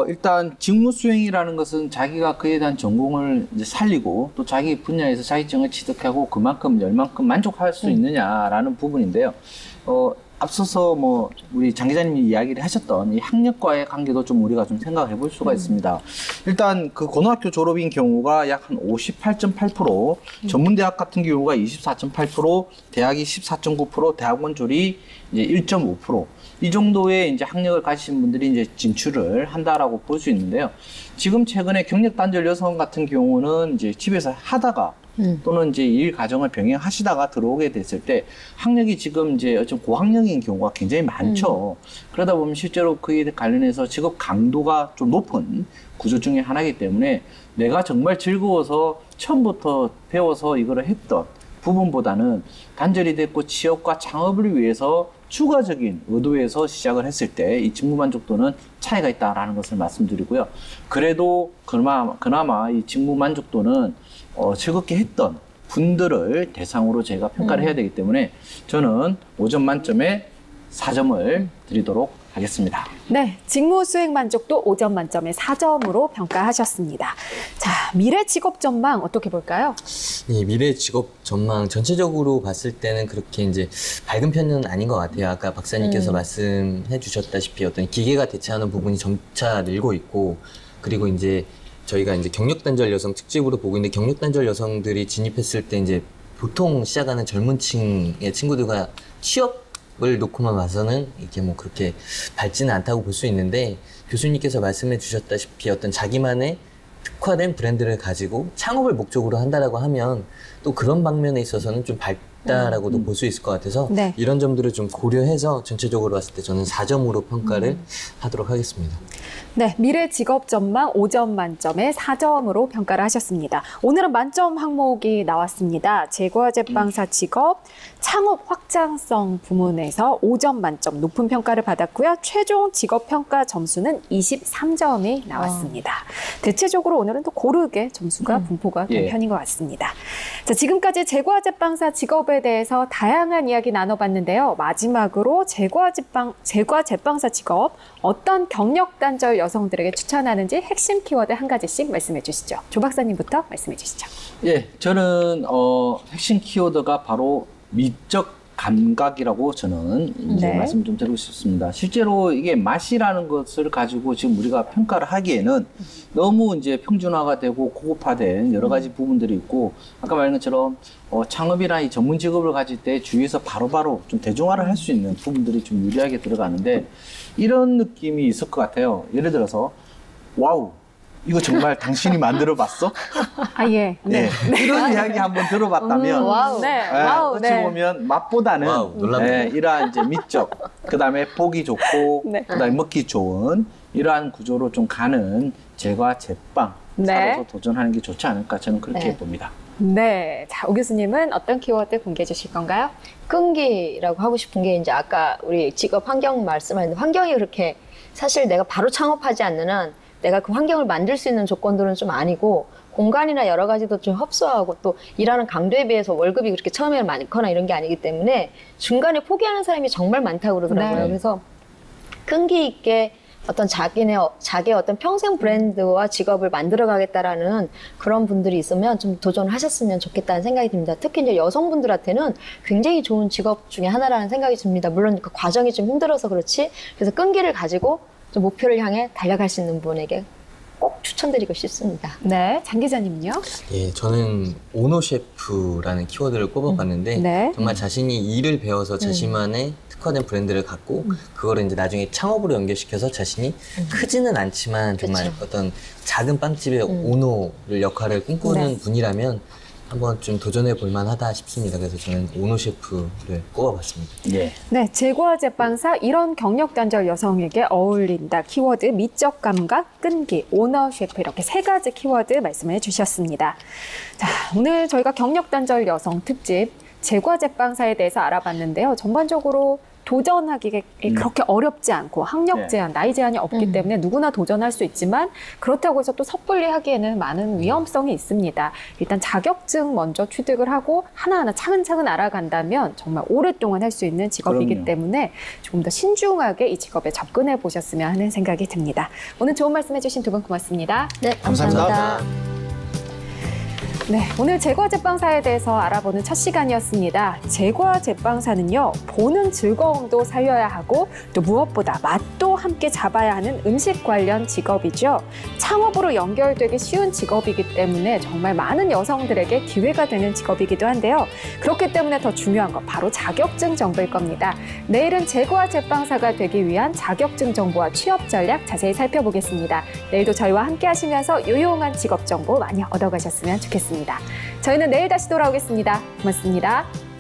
[SPEAKER 2] 일단 직무 수행이라는 것은 자기가 그에 대한 전공을 이제 살리고 또 자기 분야에서 자격증을 취득하고 그만큼 열만큼 만족할 수 있느냐라는 부분인데요. 앞서서 뭐 우리 장 기자님이 이야기를 하셨던 이 학력과의 관계도 좀 우리가 좀 생각을 해볼 수가 있습니다. 일단 그 고등학교 졸업인 경우가 약 한 58.8%, 전문대학 같은 경우가 24.8%, 대학이 14.9%, 대학원졸이 이제 1.5%. 이 정도의 이제 학력을 가지신 분들이 이제 진출을 한다라고 볼 수 있는데요. 지금 최근에 경력 단절 여성 같은 경우는 이제 집에서 하다가 또는 이제 일 가정을 병행하시다가 들어오게 됐을 때 학력이 지금 이제 어쩜 고학력인 경우가 굉장히 많죠. 그러다 보면 실제로 그에 관련해서 직업 강도가 좀 높은 구조 중에 하나이기 때문에 내가 정말 즐거워서 처음부터 배워서 이거를 했던 부분보다는 단절이 됐고 취업과 창업을 위해서 추가적인 의도에서 시작을 했을 때 이 직무 만족도는 차이가 있다라는 것을 말씀드리고요. 그래도 그나마 이 직무 만족도는 즐겁게 했던 분들을 대상으로 제가 평가를 해야 되기 때문에 저는 5점 만점에 4점을 드리도록 하겠습니다.
[SPEAKER 1] 네, 직무 수행 만족도 5점 만점에 4점으로 평가하셨습니다. 자, 미래 직업 전망 어떻게 볼까요?
[SPEAKER 4] 이 미래 직업 전망 전체적으로 봤을 때는 그렇게 이제 밝은 편은 아닌 것 같아요. 아까 박사님께서 말씀해 주셨다시피 어떤 기계가 대체하는 부분이 점차 늘고 있고, 그리고 이제 저희가 이제 경력 단절 여성 특집으로 보고 있는데, 경력 단절 여성들이 진입했을 때 이제 보통 시작하는 젊은 층의 친구들과 취업을 놓고만 봐서는 이게 뭐 그렇게 밝지는 않다고 볼 수 있는데, 교수님께서 말씀해 주셨다시피 어떤 자기만의 특화된 브랜드를 가지고 창업을 목적으로 한다라고 하면 또 그런 방면에 있어서는 좀 밝다라고도 볼 수 있을 것 같아서
[SPEAKER 1] 네.
[SPEAKER 4] 이런 점들을 좀 고려해서 전체적으로 봤을 때 저는 4점으로 평가를 하도록 하겠습니다.
[SPEAKER 1] 네, 미래 직업 전망 5점 만점에 4점으로 평가를 하셨습니다. 오늘은 만점 항목이 나왔습니다. 제과 제빵사 직업 창업 확장성 부문에서 5점 만점 높은 평가를 받았고요. 최종 직업 평가 점수는 23점이 나왔습니다. 대체적으로 오늘은 또 고르게 점수가 분포가 된
[SPEAKER 2] 예.
[SPEAKER 1] 편인 것 같습니다. 자, 지금까지 제과 제빵사 직업에 대해서 다양한 이야기 나눠봤는데요. 마지막으로 제과 제빵사 직업 어떤 경력 단절 여성들에게 추천하는지 핵심 키워드 한 가지씩 말씀해 주시죠. 조 박사님부터 말씀해 주시죠.
[SPEAKER 2] 예, 저는 핵심 키워드가 바로 미적 감각이라고 저는 이제
[SPEAKER 1] 네.
[SPEAKER 2] 말씀 좀 드리고 싶습니다. 실제로 이게 맛이라는 것을 가지고 지금 우리가 평가를 하기에는 너무 이제 평준화가 되고 고급화된 여러 가지 부분들이 있고, 아까 말한 것처럼 창업이나 이 전문 직업을 가질 때 주위에서 바로바로 좀 대중화를 할 수 있는 부분들이 좀 유리하게 들어가는데, 이런 느낌이 있을 것 같아요. 예를 들어서 와우, 이거 정말 당신이 만들어 봤어?
[SPEAKER 1] 아, 예.
[SPEAKER 2] 네. 이런 이야기 한번 들어봤다면
[SPEAKER 3] 와우.
[SPEAKER 1] 네. 와우.
[SPEAKER 2] 어찌
[SPEAKER 1] 네.
[SPEAKER 2] 보면 맛보다는
[SPEAKER 4] 와우, 놀랍네요.
[SPEAKER 2] 이러한 이제 미적, 그다음에 보기 좋고,
[SPEAKER 1] 네.
[SPEAKER 2] 그다음에 먹기 좋은 이러한 구조로 좀 가는 제과 제빵
[SPEAKER 1] 네.
[SPEAKER 2] 사로서 도전하는 게 좋지 않을까, 저는 그렇게
[SPEAKER 3] 네.
[SPEAKER 2] 봅니다.
[SPEAKER 1] 네. 자, 오 교수님은 어떤 키워드 공개해 주실 건가요?
[SPEAKER 3] 끈기라고 하고 싶은 게 이제 아까 우리 직업 환경 말씀하셨는데, 환경이 그렇게 사실 내가 바로 창업하지 않는 한 내가 그 환경을 만들 수 있는 조건들은 좀 아니고, 공간이나 여러 가지도 좀 협소하고 또 일하는 강도에 비해서 월급이 그렇게 처음에는 많거나 이런 게 아니기 때문에 중간에 포기하는 사람이 정말 많다고 그러더라고요.
[SPEAKER 1] 네.
[SPEAKER 3] 그래서 끈기 있게 어떤 자기의 어떤 평생 브랜드와 직업을 만들어 가겠다라는 그런 분들이 있으면 좀 도전하셨으면 좋겠다는 생각이 듭니다. 특히 이제 여성분들한테는 굉장히 좋은 직업 중에 하나라는 생각이 듭니다. 물론 그 과정이 좀 힘들어서 그렇지, 그래서 끈기를 가지고 좀 목표를 향해 달려갈 수 있는 분에게 꼭 추천드리고 싶습니다.
[SPEAKER 1] 네, 장 기자님요?
[SPEAKER 4] 예, 저는 오너 셰프라는 키워드를 꼽아봤는데
[SPEAKER 1] 네.
[SPEAKER 4] 정말 자신이 일을 배워서 자신만의 특화된 브랜드를 갖고 그거를 이제 나중에 창업으로 연결시켜서 자신이 크지는 않지만 정말
[SPEAKER 3] 그쵸.
[SPEAKER 4] 어떤 작은 빵집의 오너를 역할을 꿈꾸는
[SPEAKER 1] 네.
[SPEAKER 4] 분이라면 한번 좀 도전해 볼 만하다 싶습니다. 그래서 저는 오너 셰프를 꼽아봤습니다.
[SPEAKER 2] 예.
[SPEAKER 1] 네, 제과 제빵사 이런 경력 단절 여성에게 어울린다. 키워드 미적 감각, 끈기, 오너 셰프 이렇게 3가지 키워드 말씀해 주셨습니다. 자, 오늘 저희가 경력 단절 여성 특집 제과 제빵사에 대해서 알아봤는데요. 전반적으로 도전하기가 그렇게 어렵지 않고 학력 제한, 나이 제한이 없기 때문에 누구나 도전할 수 있지만 그렇다고 해서 또 섣불리 하기에는 많은 위험성이 있습니다. 일단 자격증 먼저 취득을 하고 하나하나 차근차근 알아간다면 정말 오랫동안 할 수 있는 직업이기
[SPEAKER 2] 그럼요.
[SPEAKER 1] 때문에 조금 더 신중하게 이 직업에 접근해 보셨으면 하는 생각이 듭니다. 오늘 좋은 말씀해 주신 두 분 고맙습니다.
[SPEAKER 3] 네, 감사합니다.
[SPEAKER 1] 네, 오늘 제과 제빵사에 대해서 알아보는 첫 시간이었습니다. 제과 제빵사는요, 보는 즐거움도 살려야 하고 또 무엇보다 맛도 함께 잡아야 하는 음식 관련 직업이죠. 창업으로 연결되기 쉬운 직업이기 때문에 정말 많은 여성들에게 기회가 되는 직업이기도 한데요. 그렇기 때문에 더 중요한 건 바로 자격증 정보일 겁니다. 내일은 제과 제빵사가 되기 위한 자격증 정보와 취업 전략 자세히 살펴보겠습니다. 내일도 저희와 함께 하시면서 유용한 직업 정보 많이 얻어가셨으면 좋겠습니다. 저희는 내일 다시 돌아오겠습니다. 고맙습니다.